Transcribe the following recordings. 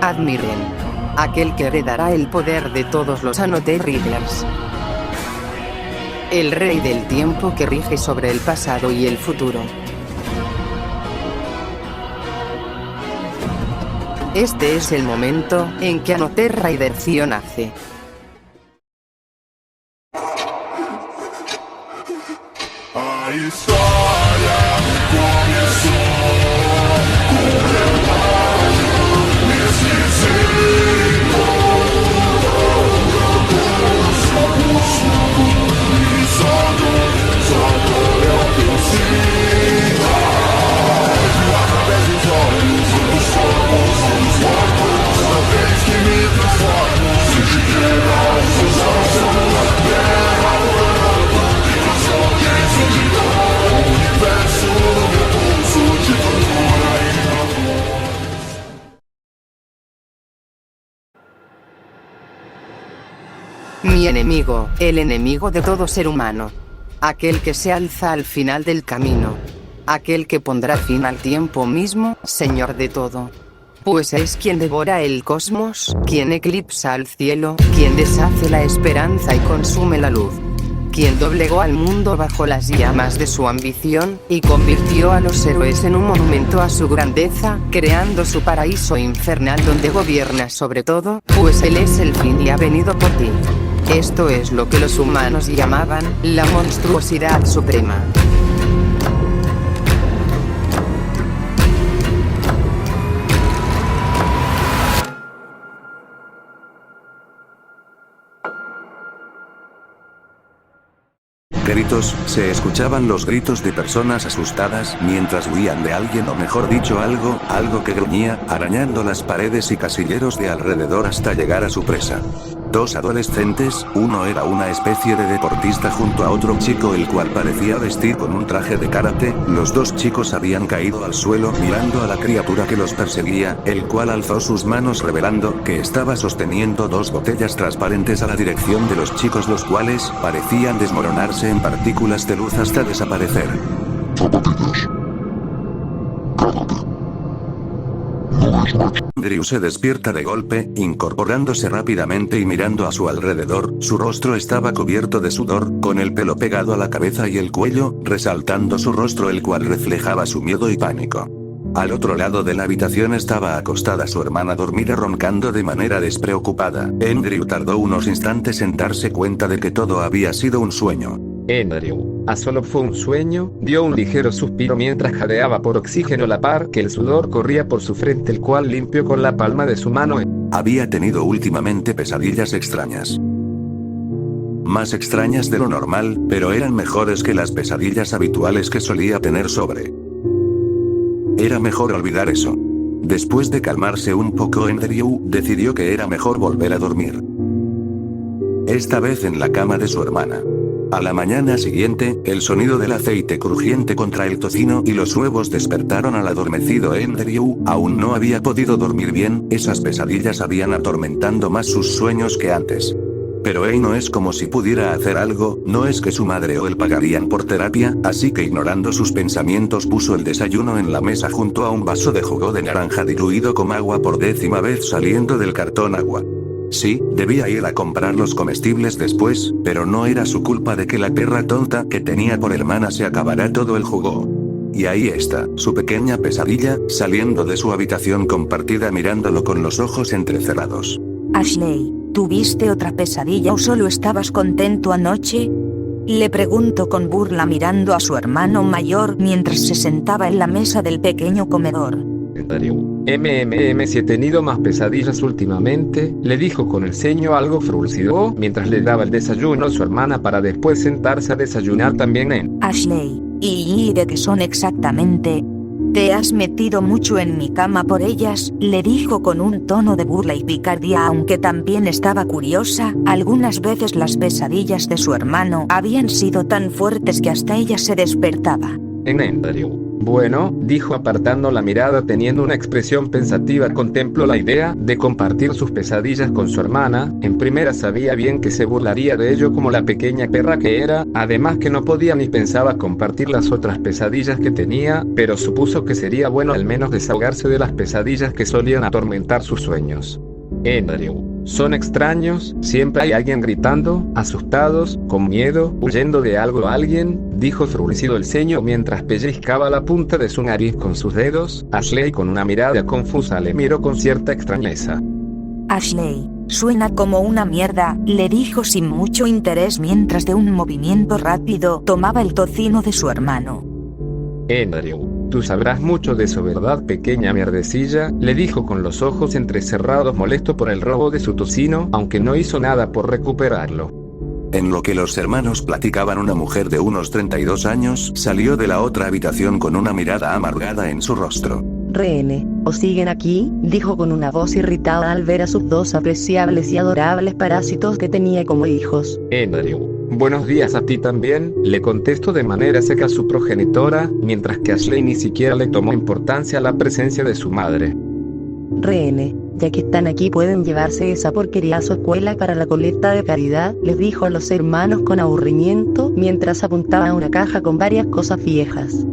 Admiren. Aquel que heredará el poder de todos los Another Riddlers. El rey del tiempo que rige sobre el pasado y el futuro. Este es el momento en que Another Rider nace. A história começou com meu pai nesse jeito. E só dor é o que eu sinto. E através dos olhos dos mortos, toda vez que me transformo, sinto que não sou a terra. Mi enemigo, el enemigo de todo ser humano. Aquel que se alza al final del camino. Aquel que pondrá fin al tiempo mismo, Señor de todo. Pues es quien devora el cosmos, quien eclipsa al cielo, quien deshace la esperanza y consume la luz. Quien doblegó al mundo bajo las llamas de su ambición, y convirtió a los héroes en un monumento a su grandeza, creando su paraíso infernal donde gobierna sobre todo, pues él es el fin y ha venido por ti. Esto es lo que los humanos llamaban, la monstruosidad suprema. Gritos, se escuchaban los gritos de personas asustadas mientras huían de alguien o mejor dicho algo que gruñía, arañando las paredes y casilleros de alrededor hasta llegar a su presa. Dos adolescentes, uno era una especie de deportista junto a otro chico el cual parecía vestir con un traje de karate, los dos chicos habían caído al suelo mirando a la criatura que los perseguía, el cual alzó sus manos revelando que estaba sosteniendo dos botellas transparentes a la dirección de los chicos los cuales parecían desmoronarse en partículas de luz hasta desaparecer. Zapatillas. Cállate. No es macho. Drew se despierta de golpe, incorporándose rápidamente y mirando a su alrededor, su rostro estaba cubierto de sudor, con el pelo pegado a la cabeza y el cuello, resaltando su rostro el cual reflejaba su miedo y pánico. Al otro lado de la habitación estaba acostada su hermana dormida roncando de manera despreocupada. Andrew tardó unos instantes en darse cuenta de que todo había sido un sueño. Andrew, solo fue un sueño, dio un ligero suspiro mientras jadeaba por oxígeno a la par que el sudor corría por su frente el cual limpió con la palma de su mano. Había tenido últimamente pesadillas extrañas. Más extrañas de lo normal, pero eran mejores que las pesadillas habituales que solía tener sobre. Era mejor olvidar eso. Después de calmarse un poco Andrew decidió que era mejor volver a dormir. Esta vez en la cama de su hermana. A la mañana siguiente, el sonido del aceite crujiente contra el tocino y los huevos despertaron al adormecido Andrew, aún no había podido dormir bien, esas pesadillas habían atormentando más sus sueños que antes. Pero no es como si pudiera hacer algo, no es que su madre o él pagarían por terapia, así que ignorando sus pensamientos puso el desayuno en la mesa junto a un vaso de jugo de naranja diluido con agua por 10ª vez saliendo del cartón agua. Sí, debía ir a comprar los comestibles después, pero no era su culpa de que la perra tonta que tenía por hermana se acabara todo el jugo. Y ahí está, su pequeña pesadilla, saliendo de su habitación compartida mirándolo con los ojos entrecerrados. Ashley, ¿tuviste otra pesadilla o solo estabas contento anoche? Le preguntó con burla mirando a su hermano mayor mientras se sentaba en la mesa del pequeño comedor. Si he tenido más pesadillas últimamente, le dijo con el ceño algo fruncido mientras le daba el desayuno a su hermana para después sentarse a desayunar también en. Ashley, ¿y de qué son exactamente? ¿Te has metido mucho en mi cama por ellas? Le dijo con un tono de burla y picardía aunque también estaba curiosa, algunas veces las pesadillas de su hermano habían sido tan fuertes que hasta ella se despertaba. Andrew, Bueno, dijo apartando la mirada teniendo una expresión pensativa. Contempló la idea de compartir sus pesadillas con su hermana. En primera sabía bien que se burlaría de ello como la pequeña perra que era, además que no podía ni pensaba compartir las otras pesadillas que tenía, pero supuso que sería bueno al menos desahogarse de las pesadillas que solían atormentar sus sueños. Andrew. Son extraños, siempre hay alguien gritando, asustados, con miedo, huyendo de algo o alguien, dijo fruncido el ceño mientras pellizcaba la punta de su nariz con sus dedos. Ashley con una mirada confusa le miró con cierta extrañeza. Ashley, suena como una mierda, le dijo sin mucho interés mientras de un movimiento rápido tomaba el tocino de su hermano. Andrew. Tú sabrás mucho de eso, ¿verdad, pequeña mierdecilla? Le dijo con los ojos entrecerrados, molesto por el robo de su tocino, aunque no hizo nada por recuperarlo. En lo que los hermanos platicaban, una mujer de unos 32 años salió de la otra habitación con una mirada amargada en su rostro. Rehén, ¿os siguen aquí?, dijo con una voz irritada al ver a sus dos apreciables y adorables parásitos que tenía como hijos. Andrew. Buenos días a ti también, le contestó de manera seca su progenitora, mientras que Ashley ni siquiera le tomó importancia a la presencia de su madre. Rehén, ya que están aquí pueden llevarse esa porquería a su escuela para la colecta de caridad, les dijo a los hermanos con aburrimiento, mientras apuntaba a una caja con varias cosas viejas.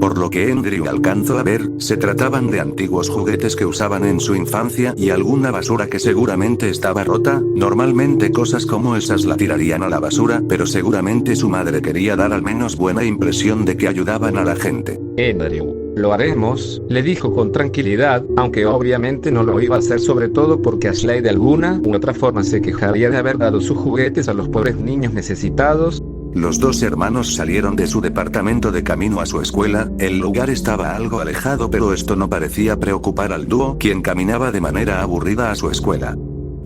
Por lo que Andrew alcanzó a ver, se trataban de antiguos juguetes que usaban en su infancia y alguna basura que seguramente estaba rota. Normalmente cosas como esas la tirarían a la basura, pero seguramente su madre quería dar al menos buena impresión de que ayudaban a la gente. Andrew. Lo haremos, le dijo con tranquilidad, aunque obviamente no lo iba a hacer, sobre todo porque Ashley de alguna u otra forma se quejaría de haber dado sus juguetes a los pobres niños necesitados. Los dos hermanos salieron de su departamento de camino a su escuela. El lugar estaba algo alejado, pero esto no parecía preocupar al dúo, quien caminaba de manera aburrida a su escuela.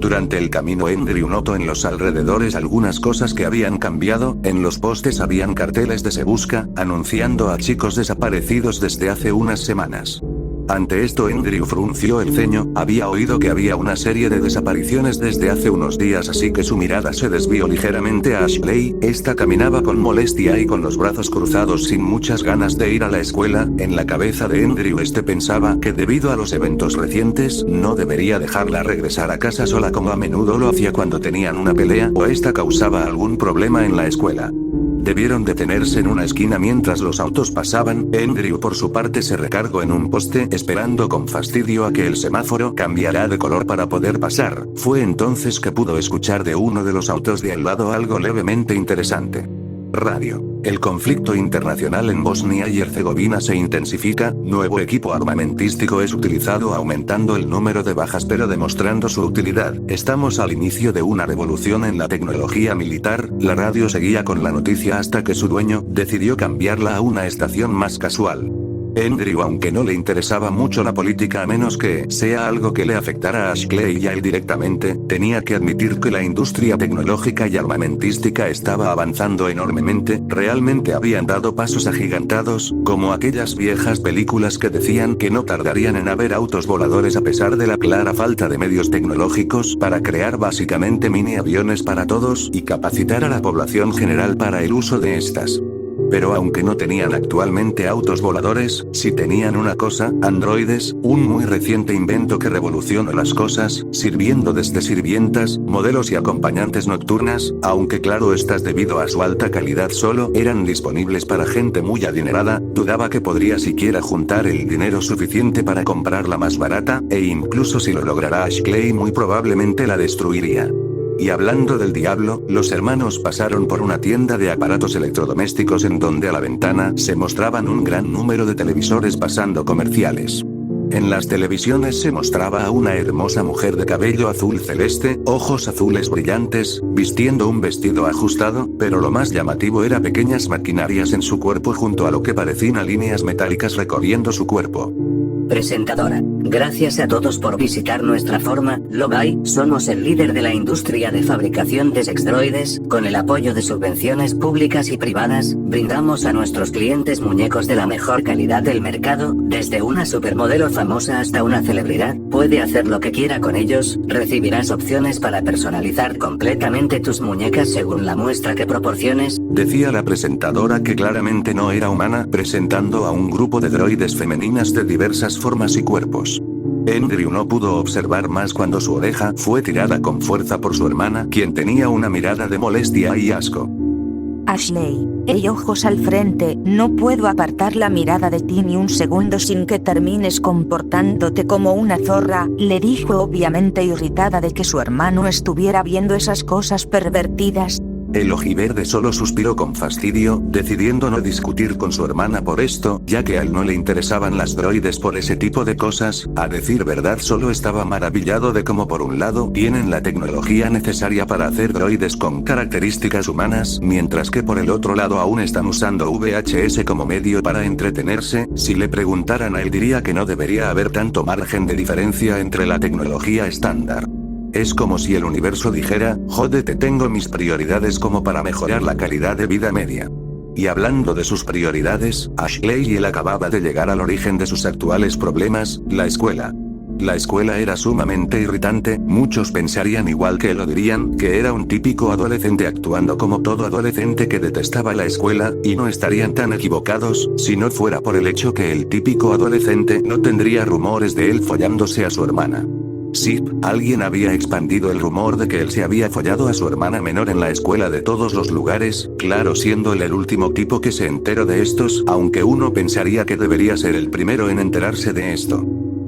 Durante el camino Andrew notó en los alrededores algunas cosas que habían cambiado. En los postes habían carteles de "Se busca", anunciando a chicos desaparecidos desde hace unas semanas. Ante esto Andrew frunció el ceño, había oído que había una serie de desapariciones desde hace unos días, así que su mirada se desvió ligeramente a Ashley. Esta caminaba con molestia y con los brazos cruzados sin muchas ganas de ir a la escuela. En la cabeza de Andrew pensaba que debido a los eventos recientes, no debería dejarla regresar a casa sola como a menudo lo hacía cuando tenían una pelea o esta causaba algún problema en la escuela. Debieron detenerse en una esquina mientras los autos pasaban. Andrew por su parte se recargó en un poste, esperando con fastidio a que el semáforo cambiara de color para poder pasar. Fue entonces que pudo escuchar de uno de los autos de al lado algo levemente interesante. Radio. El conflicto internacional en Bosnia y Herzegovina se intensifica, nuevo equipo armamentístico es utilizado aumentando el número de bajas pero demostrando su utilidad. Estamos al inicio de una revolución en la tecnología militar. La radio seguía con la noticia hasta que su dueño decidió cambiarla a una estación más casual. Andrew, aunque no le interesaba mucho la política a menos que sea algo que le afectara a Ashley y a él directamente, tenía que admitir que la industria tecnológica y armamentística estaba avanzando enormemente. Realmente habían dado pasos agigantados, como aquellas viejas películas que decían que no tardarían en haber autos voladores a pesar de la clara falta de medios tecnológicos para crear básicamente mini aviones para todos y capacitar a la población general para el uso de estas. Pero aunque no tenían actualmente autos voladores, sí tenían una cosa, androides, un muy reciente invento que revolucionó las cosas, sirviendo desde sirvientas, modelos y acompañantes nocturnas, aunque claro estas debido a su alta calidad solo eran disponibles para gente muy adinerada. Dudaba que podría siquiera juntar el dinero suficiente para comprarla más barata, e incluso si lo lograra Ashley muy probablemente la destruiría. Y hablando del diablo, los hermanos pasaron por una tienda de aparatos electrodomésticos en donde a la ventana se mostraban un gran número de televisores pasando comerciales. En las televisiones se mostraba a una hermosa mujer de cabello azul celeste, ojos azules brillantes, vistiendo un vestido ajustado, pero lo más llamativo era pequeñas maquinarias en su cuerpo junto a lo que parecían líneas metálicas recorriendo su cuerpo. Presentadora, Gracias a todos por visitar nuestra forma, Logai, somos el líder de la industria de fabricación de sexdroides, con el apoyo de subvenciones públicas y privadas, brindamos a nuestros clientes muñecos de la mejor calidad del mercado, desde una supermodelo famosa hasta una celebridad, puede hacer lo que quiera con ellos, recibirás opciones para personalizar completamente tus muñecas según la muestra que proporciones, decía la presentadora que claramente no era humana, presentando a un grupo de droides femeninas de diversas formas y cuerpos. Andrew no pudo observar más cuando su oreja fue tirada con fuerza por su hermana, quien tenía una mirada de molestia y asco. Ashley, hey, ojos al frente, no puedo apartar la mirada de ti ni un segundo sin que termines comportándote como una zorra, le dijo obviamente irritada de que su hermano estuviera viendo esas cosas pervertidas. El ojiverde solo suspiró con fastidio, decidiendo no discutir con su hermana por esto, ya que a él no le interesaban las droides por ese tipo de cosas, a decir verdad solo estaba maravillado de cómo por un lado tienen la tecnología necesaria para hacer droides con características humanas, mientras que por el otro lado aún están usando VHS como medio para entretenerse. Si le preguntaran a él diría que no debería haber tanto margen de diferencia entre la tecnología estándar. Es como si el universo dijera, jódete, tengo mis prioridades como para mejorar la calidad de vida media. Y hablando de sus prioridades, Ashley y él acababa de llegar al origen de sus actuales problemas, la escuela. La escuela era sumamente irritante, muchos pensarían igual que él o dirían que era un típico adolescente actuando como todo adolescente que detestaba la escuela, y no estarían tan equivocados, si no fuera por el hecho que el típico adolescente no tendría rumores de él follándose a su hermana. Sí, alguien había expandido el rumor de que él se había follado a su hermana menor en la escuela de todos los lugares, claro, siendo él el último tipo que se enteró de estos, aunque uno pensaría que debería ser el primero en enterarse de esto.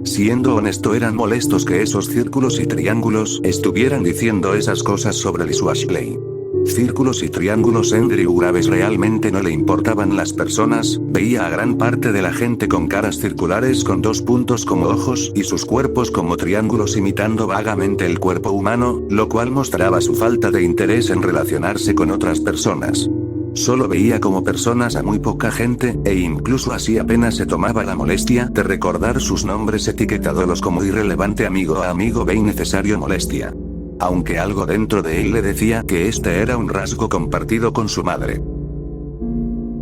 Siendo honesto, eran molestos que esos círculos y triángulos estuvieran diciendo esas cosas sobre Liz Ashley. Círculos y triángulos Andrew Graves realmente no le importaban las personas, veía a gran parte de la gente con caras circulares con dos puntos como ojos y sus cuerpos como triángulos imitando vagamente el cuerpo humano, lo cual mostraba su falta de interés en relacionarse con otras personas. Solo veía como personas a muy poca gente, e incluso así apenas se tomaba la molestia de recordar sus nombres etiquetándolos como irrelevante amigo a amigo ve innecesario molestia. Aunque algo dentro de él le decía que este era un rasgo compartido con su madre.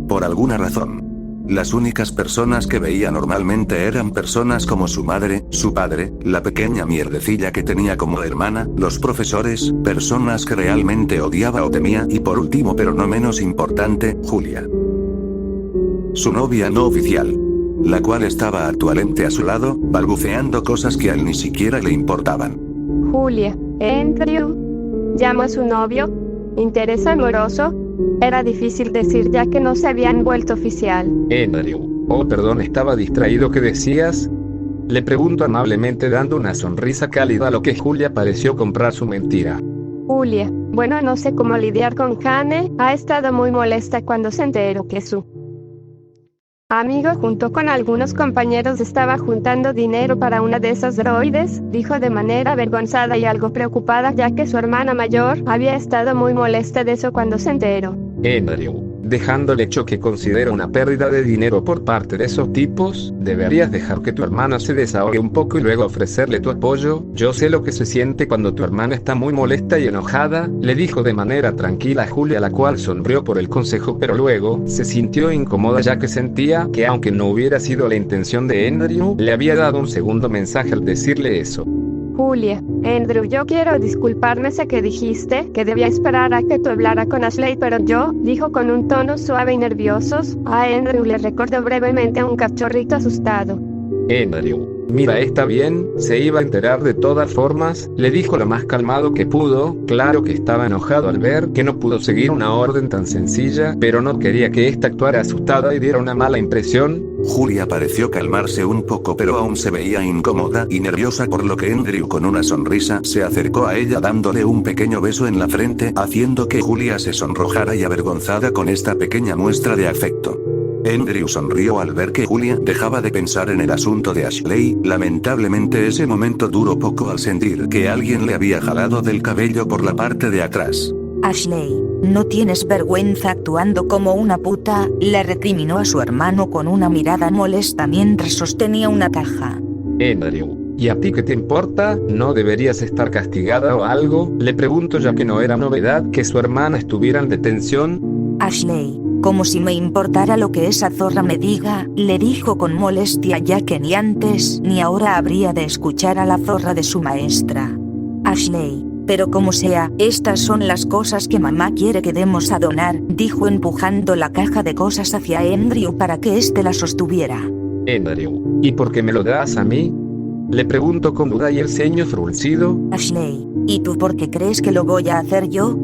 Por alguna razón, las únicas personas que veía normalmente eran personas como su madre, su padre, la pequeña mierdecilla que tenía como hermana, los profesores, personas que realmente odiaba o temía, y por último pero no menos importante, Julia. Su novia no oficial, la cual estaba actualmente a su lado, balbuceando cosas que a él ni siquiera le importaban. Julia, Andrew, llamó a su novio, interés amoroso, era difícil decir ya que no se habían vuelto oficial. Andrew, oh perdón, estaba distraído, ¿qué decías? Le pregunto amablemente dando una sonrisa cálida a lo que Julia pareció comprar su mentira. Julia, bueno, no sé cómo lidiar con Jane, ha estado muy molesta cuando se enteró que su amigo junto con algunos compañeros estaba juntando dinero para una de esas droides, dijo de manera avergonzada y algo preocupada ya que su hermana mayor había estado muy molesta de eso cuando se enteró. Andrew, dejando el hecho que considero una pérdida de dinero por parte de esos tipos, deberías dejar que tu hermana se desahogue un poco y luego ofrecerle tu apoyo. Yo sé lo que se siente cuando tu hermana está muy molesta y enojada, le dijo de manera tranquila a Julia, la cual sonrió por el consejo pero luego se sintió incómoda ya que sentía que aunque no hubiera sido la intención de Andrew, le había dado un segundo mensaje al decirle eso. Julia, Andrew, yo quiero disculparme, sé que dijiste que debía esperar a que tú hablara con Ashley, pero yo, dijo con un tono suave y nervioso, a Andrew le recordó brevemente a un cachorrito asustado. Andrew, mira, está bien, se iba a enterar de todas formas, le dijo lo más calmado que pudo, claro que estaba enojado al ver que no pudo seguir una orden tan sencilla, pero no quería que ésta actuara asustada y diera una mala impresión. Julia pareció calmarse un poco pero aún se veía incómoda y nerviosa, por lo que Andrew con una sonrisa se acercó a ella dándole un pequeño beso en la frente, haciendo que Julia se sonrojara y avergonzada con esta pequeña muestra de afecto. Andrew sonrió al ver que Julia dejaba de pensar en el asunto de Ashley, lamentablemente ese momento duró poco al sentir que alguien le había jalado del cabello por la parte de atrás. Ashley, no tienes vergüenza actuando como una puta, le recriminó a su hermano con una mirada molesta mientras sostenía una caja. Andrew, ¿y a ti qué te importa? ¿No deberías estar castigada o algo? Le pregunto, ya que no era novedad que su hermana estuviera en detención. Ashley, como si me importara lo que esa zorra me diga, le dijo con molestia, ya que ni antes ni ahora habría de escuchar a la zorra de su maestra. Ashley, pero como sea, estas son las cosas que mamá quiere que demos a donar, dijo empujando la caja de cosas hacia Andrew para que éste la sostuviera. Andrew, ¿y por qué me lo das a mí? Le pregunto con duda y el ceño fruncido. Ashley, ¿y tú por qué crees que lo voy a hacer yo?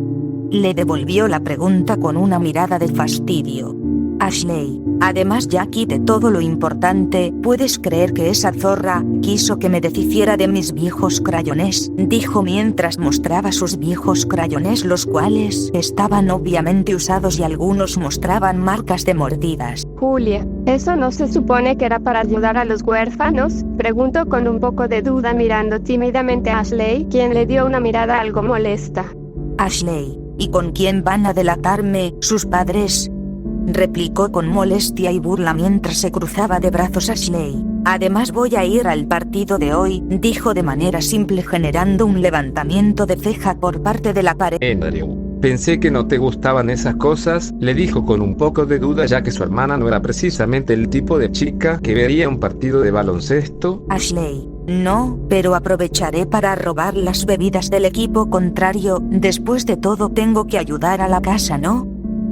Le devolvió la pregunta con una mirada de fastidio. Ashley, además ya quité todo lo importante, ¿puedes creer que esa zorra quiso que me deshiciera de mis viejos crayones? Dijo mientras mostraba sus viejos crayones, los cuales estaban obviamente usados y algunos mostraban marcas de mordidas. Julia, ¿eso no se supone que era para ayudar a los huérfanos? Preguntó con un poco de duda mirando tímidamente a Ashley, quien le dio una mirada algo molesta. Ashley, ¿y con quién van a delatarme, sus padres? Replicó con molestia y burla mientras se cruzaba de brazos Ashley. Además voy a ir al partido de hoy, dijo de manera simple generando un levantamiento de ceja por parte de la pared. Andrew, pensé que no te gustaban esas cosas, le dijo con un poco de duda, ya que su hermana no era precisamente el tipo de chica que vería un partido de baloncesto. Ashley, no, pero aprovecharé para robar las bebidas del equipo contrario, después de todo tengo que ayudar a la casa, ¿no?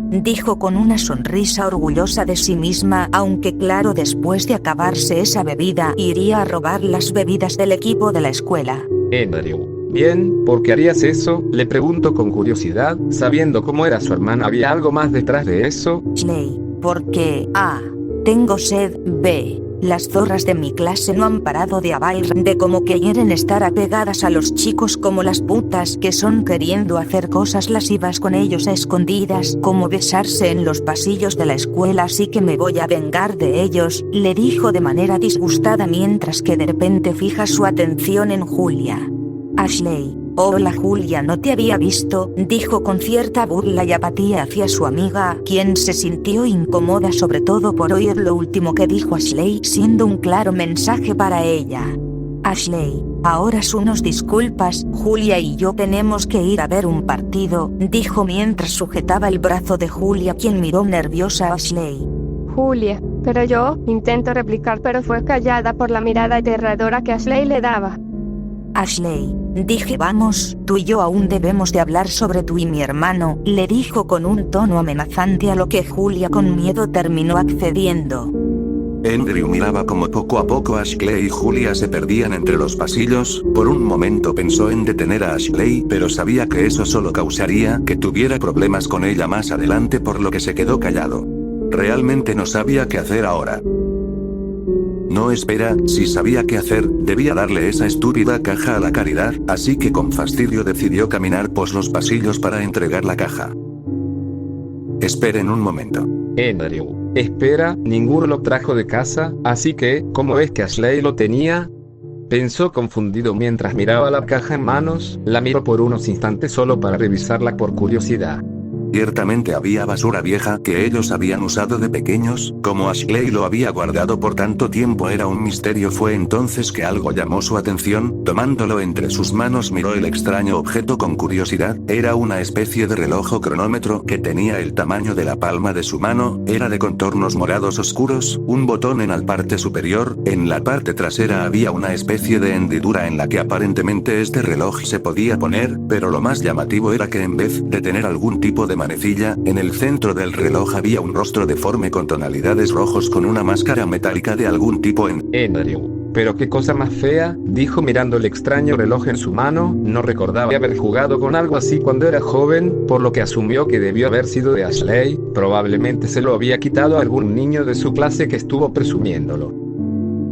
Dijo con una sonrisa orgullosa de sí misma, aunque claro, después de acabarse esa bebida, iría a robar las bebidas del equipo de la escuela. Andrew, bien, ¿por qué harías eso? Le pregunto con curiosidad, sabiendo cómo era su hermana, ¿había algo más detrás de eso? Ashley, porque A. Tengo sed, B. Las zorras de mi clase no han parado de hablar de cómo quieren estar apegadas a los chicos como las putas que son, queriendo hacer cosas lascivas con ellos a escondidas, como besarse en los pasillos de la escuela, así que me voy a vengar de ellos, le dijo de manera disgustada mientras que de repente fija su atención en Julia. Ashley, hola Julia, no te había visto, dijo con cierta burla y apatía hacia su amiga, quien se sintió incómoda sobre todo por oír lo último que dijo Ashley, siendo un claro mensaje para ella. Ashley, ahora unos disculpas, Julia y yo tenemos que ir a ver un partido, dijo mientras sujetaba el brazo de Julia, quien miró nerviosa a Ashley. Julia, pero yo, intento replicar pero fue callada por la mirada aterradora que Ashley le daba. Ashley, dije vamos, tú y yo aún debemos de hablar sobre tú y mi hermano, le dijo con un tono amenazante, a lo que Julia con miedo terminó accediendo. Andrew miraba como poco a poco Ashley y Julia se perdían entre los pasillos. Por un momento pensó en detener a Ashley, pero sabía que eso solo causaría que tuviera problemas con ella más adelante, por lo que se quedó callado. Realmente no sabía qué hacer ahora. No, espera, si sabía qué hacer, debía darle esa estúpida caja a la caridad, así que con fastidio decidió caminar por los pasillos para entregar la caja. Esperen un momento. Andrew, espera, ninguno lo trajo de casa, así que, ¿cómo ves que Ashley lo tenía? Pensó confundido mientras miraba la caja en manos, la miró por unos instantes solo para revisarla por curiosidad. Ciertamente había basura vieja que ellos habían usado de pequeños, como Ashley lo había guardado por tanto tiempo era un misterio. Fue entonces que algo llamó su atención, tomándolo entre sus manos miró el extraño objeto con curiosidad, era una especie de reloj o cronómetro que tenía el tamaño de la palma de su mano, era de contornos morados oscuros, un botón en la parte superior, en la parte trasera había una especie de hendidura en la que aparentemente este reloj se podía poner, pero lo más llamativo era que en vez de tener algún tipo de manecilla, en el centro del reloj había un rostro deforme con tonalidades rojos con una máscara metálica de algún tipo en... Andrew, pero qué cosa más fea, dijo mirando el extraño reloj en su mano, no recordaba haber jugado con algo así cuando era joven, por lo que asumió que debió haber sido de Ashley, probablemente se lo había quitado a algún niño de su clase que estuvo presumiéndolo.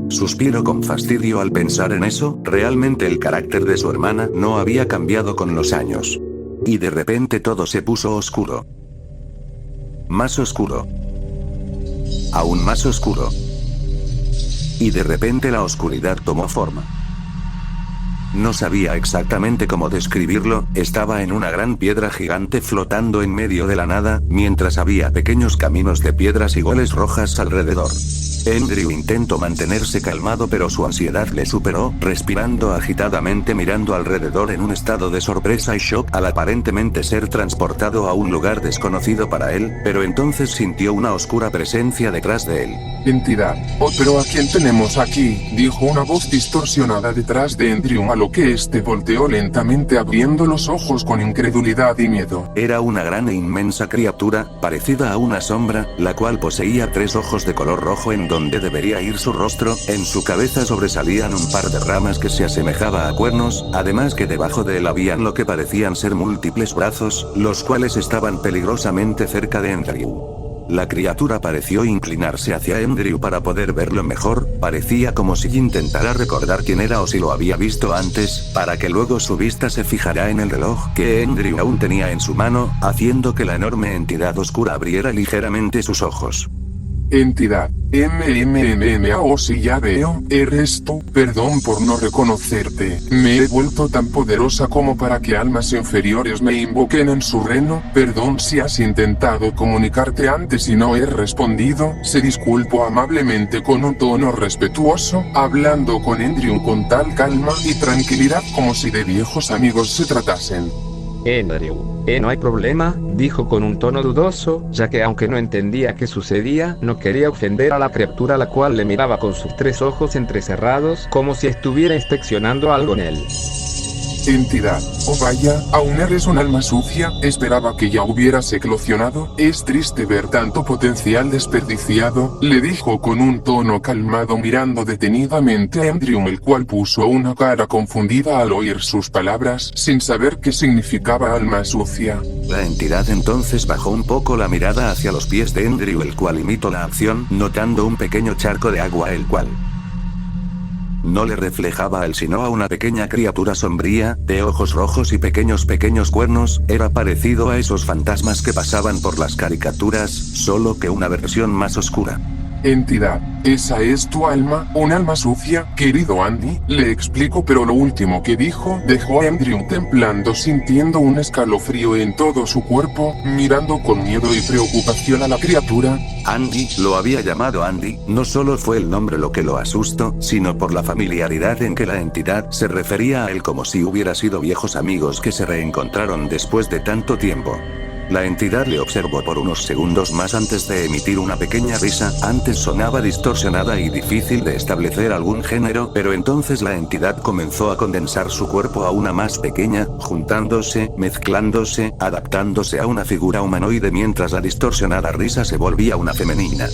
Suspiró con fastidio al pensar en eso, realmente el carácter de su hermana no había cambiado con los años. Y de repente todo se puso oscuro. Más oscuro. Aún más oscuro. Y de repente la oscuridad tomó forma. No sabía exactamente cómo describirlo, estaba en una gran piedra gigante flotando en medio de la nada, mientras había pequeños caminos de piedras y goles rojas alrededor. Andrew intentó mantenerse calmado, pero su ansiedad le superó, respirando agitadamente, mirando alrededor en un estado de sorpresa y shock al aparentemente ser transportado a un lugar desconocido para él, pero entonces sintió una oscura presencia detrás de él. Entidad. Oh, pero ¿a quién tenemos aquí? Dijo una voz distorsionada detrás de Andrew, a lo que este volteó lentamente abriendo los ojos con incredulidad y miedo. Era una gran e inmensa criatura, parecida a una sombra, la cual poseía 3 ojos de color rojo en donde debería ir su rostro. En su cabeza sobresalían un par de ramas que se asemejaba a cuernos, además que debajo de él habían lo que parecían ser múltiples brazos, los cuales estaban peligrosamente cerca de Andrew. La criatura pareció inclinarse hacia Andrew para poder verlo mejor, parecía como si intentara recordar quién era o si lo había visto antes, para que luego su vista se fijara en el reloj que Andrew aún tenía en su mano, haciendo que la enorme entidad oscura abriera ligeramente sus ojos. Entidad. Oh, sí, ya veo, eres tú. Perdón por no reconocerte. Me he vuelto tan poderosa como para que almas inferiores me invoquen en su reino. Perdón si has intentado comunicarte antes y no he respondido. Se disculpó amablemente con un tono respetuoso, hablando con Andrew con tal calma y tranquilidad como si de viejos amigos se tratasen. Andrew, no hay problema, dijo con un tono dudoso, ya que aunque no entendía qué sucedía, no quería ofender a la criatura, la cual le miraba con sus 3 ojos entrecerrados, como si estuviera inspeccionando algo en él. Entidad. Oh vaya, aún eres un alma sucia, esperaba que ya hubieras eclosionado, es triste ver tanto potencial desperdiciado, le dijo con un tono calmado mirando detenidamente a Andrew, el cual puso una cara confundida al oír sus palabras, sin saber qué significaba alma sucia. La entidad entonces bajó un poco la mirada hacia los pies de Andrew, el cual imitó la acción, notando un pequeño charco de agua, el cual no le reflejaba a él sino a una pequeña criatura sombría, de ojos rojos y pequeños cuernos. Era parecido a esos fantasmas que pasaban por las caricaturas, solo que una versión más oscura. Entidad, esa es tu alma, un alma sucia, querido Andy, le explico, pero lo último que dijo dejó a Andrew temblando, sintiendo un escalofrío en todo su cuerpo, mirando con miedo y preocupación a la criatura. Andy, lo había llamado Andy, no solo fue el nombre lo que lo asustó, sino por la familiaridad en que la entidad se refería a él, como si hubiera sido viejos amigos que se reencontraron después de tanto tiempo. La entidad le observó por unos segundos más antes de emitir una pequeña risa. Antes sonaba distorsionada y difícil de establecer algún género, pero entonces la entidad comenzó a condensar su cuerpo a una más pequeña, juntándose, mezclándose, adaptándose a una figura humanoide mientras la distorsionada risa se volvía una femenina.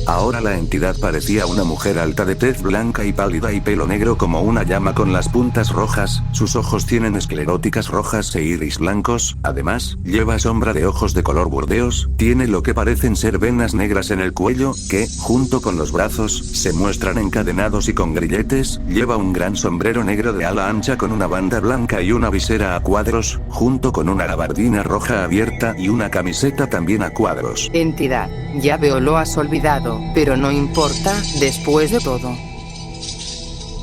Ahora la entidad parecía una mujer alta de tez blanca y pálida y pelo negro como una llama con las puntas rojas, sus ojos tienen escleróticas rojas e iris blancos, además, lleva sombra de ojos de color burdeos, tiene lo que parecen ser venas negras en el cuello, que, junto con los brazos, se muestran encadenados y con grilletes, lleva un gran sombrero negro de ala ancha con una banda blanca y una visera a cuadros, junto con una gabardina roja abierta y una camiseta también a cuadros. Entidad, ya veo lo has olvidado. Pero no importa, después de todo.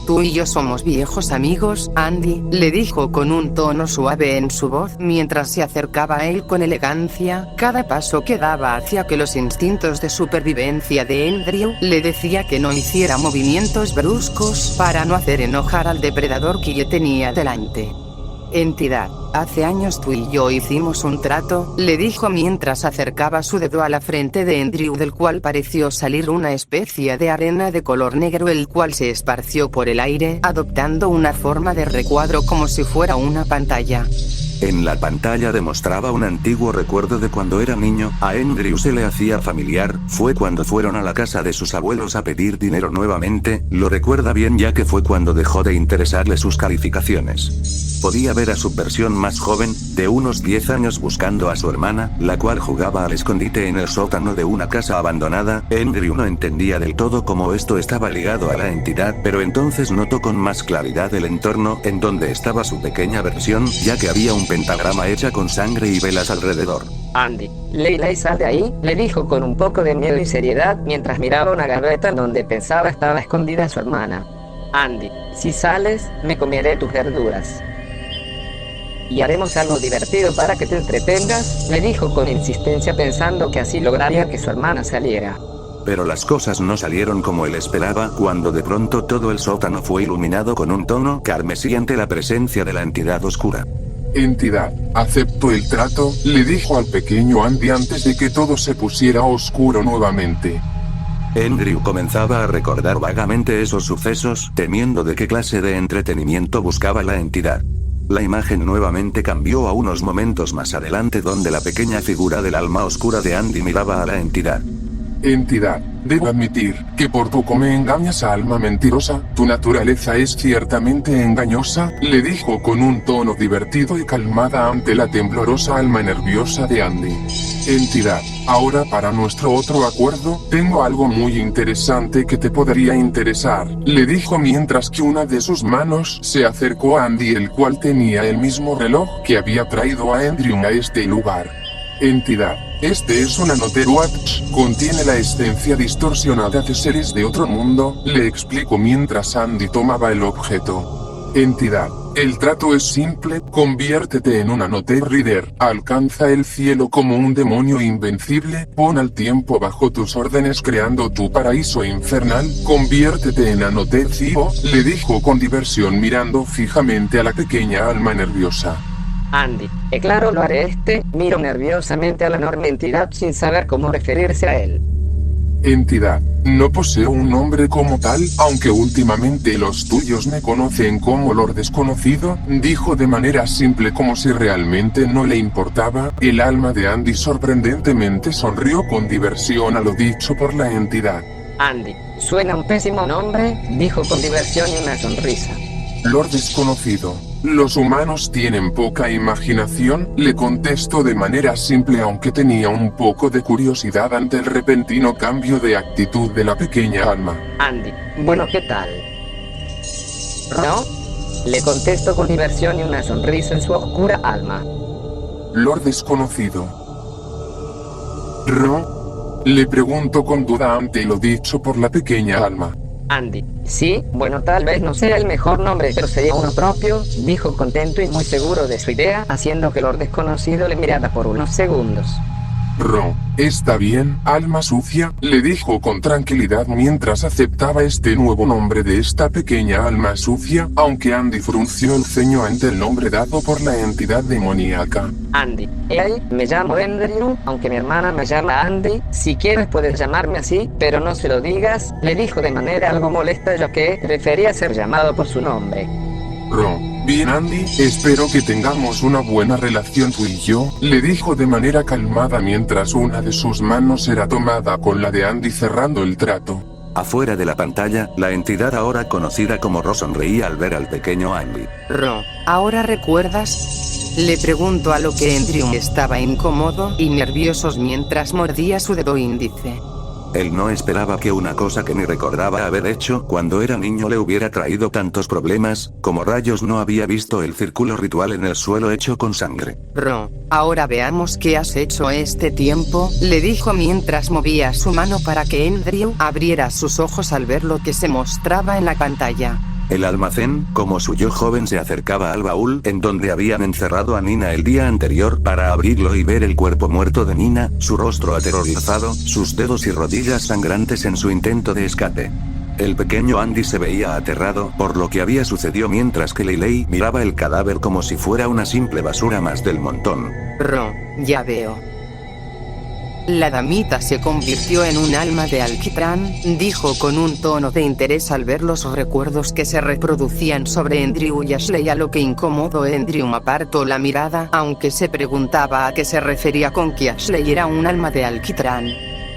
Tú y yo somos viejos amigos, Andy, le dijo con un tono suave en su voz mientras se acercaba a él con elegancia. Cada paso que daba hacía que los instintos de supervivencia de Andrew le decía que no hiciera movimientos bruscos para no hacer enojar al depredador que le tenía delante. Entidad, hace años tú y yo hicimos un trato, le dijo mientras acercaba su dedo a la frente de Andrew, del cual pareció salir una especie de arena de color negro, el cual se esparció por el aire, adoptando una forma de recuadro como si fuera una pantalla. En la pantalla demostraba un antiguo recuerdo de cuando era niño. A Andrew se le hacía familiar, fue cuando fueron a la casa de sus abuelos a pedir dinero nuevamente, lo recuerda bien ya que fue cuando dejó de interesarle sus calificaciones. Podía ver a su versión más joven, de unos 10 años, buscando a su hermana, la cual jugaba al escondite en el sótano de una casa abandonada. Andrew no entendía del todo cómo esto estaba ligado a la entidad, pero entonces notó con más claridad el entorno en donde estaba su pequeña versión, ya que había un pentagrama hecha con sangre y velas alrededor. Andy, Leila, y sal de ahí, le dijo con un poco de miedo y seriedad mientras miraba una gaveta en donde pensaba estaba escondida su hermana. Andy, si sales, me comeré tus verduras. Y haremos algo divertido para que te entretengas, le dijo con insistencia pensando que así lograría que su hermana saliera. Pero las cosas no salieron como él esperaba cuando de pronto todo el sótano fue iluminado con un tono carmesí ante la presencia de la entidad oscura. Entidad, acepto el trato, le dijo al pequeño Andy antes de que todo se pusiera oscuro nuevamente. Andrew comenzaba a recordar vagamente esos sucesos, temiendo de qué clase de entretenimiento buscaba la entidad. La imagen nuevamente cambió a unos momentos más adelante donde la pequeña figura del alma oscura de Andy miraba a la entidad. Entidad, debo admitir que por poco me engañas, alma mentirosa, tu naturaleza es ciertamente engañosa, le dijo con un tono divertido y calmada ante la temblorosa alma nerviosa de Andy. Entidad, ahora para nuestro otro acuerdo, tengo algo muy interesante que te podría interesar, le dijo mientras que una de sus manos se acercó a Andy, el cual tenía el mismo reloj que había traído a Andrew a este lugar. Entidad, este es un Anoteruach, contiene la esencia distorsionada de seres de otro mundo, le explicó mientras Andy tomaba el objeto. Entidad, el trato es simple, conviértete en un Anote Reader, alcanza el cielo como un demonio invencible, pon al tiempo bajo tus órdenes creando tu paraíso infernal, conviértete en Anote Cio, le dijo con diversión mirando fijamente a la pequeña alma nerviosa. Andy, claro, lo haré. Miro nerviosamente a la enorme entidad sin saber cómo referirse a él. Entidad, no poseo un nombre como tal, aunque últimamente los tuyos me conocen como Lord Desconocido, dijo de manera simple como si realmente no le importaba. El alma de Andy sorprendentemente sonrió con diversión a lo dicho por la entidad. Andy, suena un pésimo nombre, dijo con diversión y una sonrisa. Lord Desconocido, los humanos tienen poca imaginación, le contestó de manera simple aunque tenía un poco de curiosidad ante el repentino cambio de actitud de la pequeña alma. Andy, bueno, ¿qué tal? ¿No? Le contestó con diversión y una sonrisa en su oscura alma. Lord Desconocido. ¿Ro? Le preguntó con duda ante lo dicho por la pequeña alma. Andy, sí, bueno, tal vez no sea el mejor nombre, pero sería uno propio, dijo contento y muy seguro de su idea, haciendo que Lord Desconocido le mirara por unos segundos. Ro, está bien, alma sucia, le dijo con tranquilidad mientras aceptaba este nuevo nombre de esta pequeña alma sucia, aunque Andy frunció el ceño ante el nombre dado por la entidad demoníaca. Andy, me llamo Andrew, aunque mi hermana me llama Andy, si quieres puedes llamarme así, pero no se lo digas, le dijo de manera algo molesta ya que prefería ser llamado por su nombre. Ro, bien Andy, espero que tengamos una buena relación tú y yo, le dijo de manera calmada mientras una de sus manos era tomada con la de Andy cerrando el trato. Afuera de la pantalla, la entidad ahora conocida como Ro sonreía al ver al pequeño Andy. Ro, ¿ahora recuerdas? Le preguntó a lo que Andrew estaba incómodo y nervioso mientras mordía su dedo índice. Él no esperaba que una cosa que ni recordaba haber hecho cuando era niño le hubiera traído tantos problemas, como rayos no había visto el círculo ritual en el suelo hecho con sangre. Ro, ahora veamos qué has hecho este tiempo, le dijo mientras movía su mano para que Andrew abriera sus ojos al ver lo que se mostraba en la pantalla. El almacén, como su yo joven, se acercaba al baúl en donde habían encerrado a Nina el día anterior para abrirlo y ver el cuerpo muerto de Nina, su rostro aterrorizado, sus dedos y rodillas sangrantes en su intento de escape. El pequeño Andy se veía aterrado por lo que había sucedido mientras que Leyley miraba el cadáver como si fuera una simple basura más del montón. Ro, ya veo. La damita se convirtió en un alma de alquitrán, dijo con un tono de interés al ver los recuerdos que se reproducían sobre Andrew y Ashley, a lo que incómodo Andrew apartó la mirada, aunque se preguntaba a qué se refería con que Ashley era un alma de alquitrán.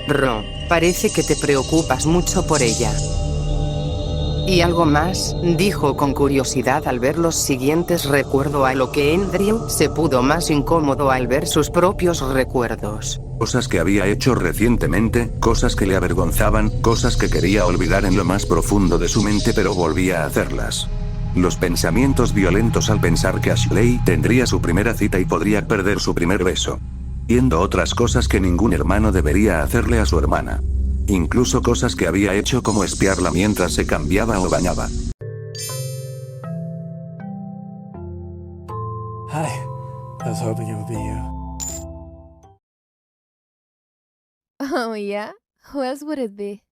Ro, parece que te preocupas mucho por ella. ¿Y algo más?, dijo con curiosidad al ver los siguientes recuerdos, a lo que Andrew se pudo más incómodo al ver sus propios recuerdos. Cosas que había hecho recientemente, cosas que le avergonzaban, cosas que quería olvidar en lo más profundo de su mente pero volvía a hacerlas. Los pensamientos violentos al pensar que Ashley tendría su primera cita y podría perder su primer beso. Viendo otras cosas que ningún hermano debería hacerle a su hermana. Incluso cosas que había hecho como espiarla mientras se cambiaba o bañaba. hoping it would be you. Oh, yeah? Who else would it be?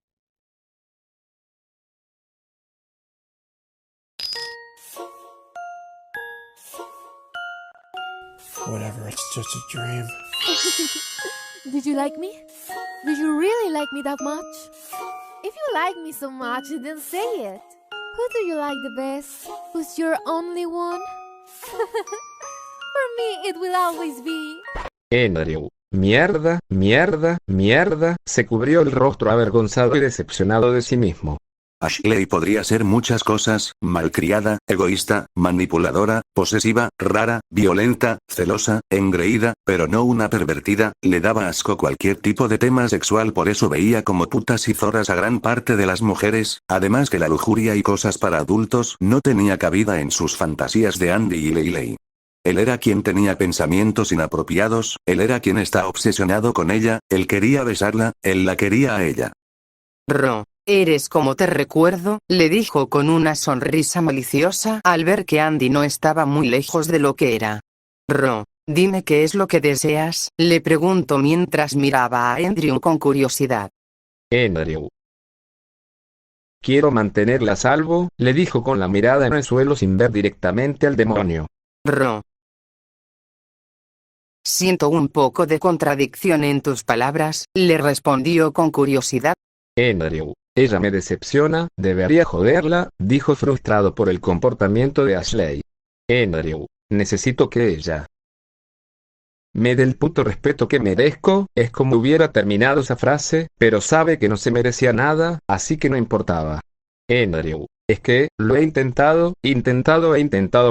Whatever, it's just a dream. Did you like me? Did you really like me that much? If you like me so much, then say it. Who do you like the best? Who's your only one? For me, it will always be... Andrew. Mierda, mierda, mierda, se cubrió el rostro avergonzado y decepcionado de sí mismo. Ashley podría ser muchas cosas: malcriada, egoísta, manipuladora, posesiva, rara, violenta, celosa, engreída, pero no una pervertida. Le daba asco cualquier tipo de tema sexual, por eso veía como putas y zorras a gran parte de las mujeres, además que la lujuria y cosas para adultos no tenía cabida en sus fantasías de Andy y Leiley. Él era quien tenía pensamientos inapropiados, él era quien está obsesionado con ella, él quería besarla, él la quería a ella. Ro, eres como te recuerdo, le dijo con una sonrisa maliciosa al ver que Andy no estaba muy lejos de lo que era. Ro, dime qué es lo que deseas, le preguntó mientras miraba a Andrew con curiosidad. Andrew. Quiero mantenerla a salvo, le dijo con la mirada en el suelo sin ver directamente al demonio. Ro. Siento un poco de contradicción en tus palabras, le respondió con curiosidad. Andrew, ella me decepciona, debería joderla, dijo frustrado por el comportamiento de Ashley. Andrew, necesito que ella me dé el puto respeto que merezco, es como hubiera terminado esa frase, pero sabe que no se merecía nada, así que no importaba. Andrew, es que, lo he intentado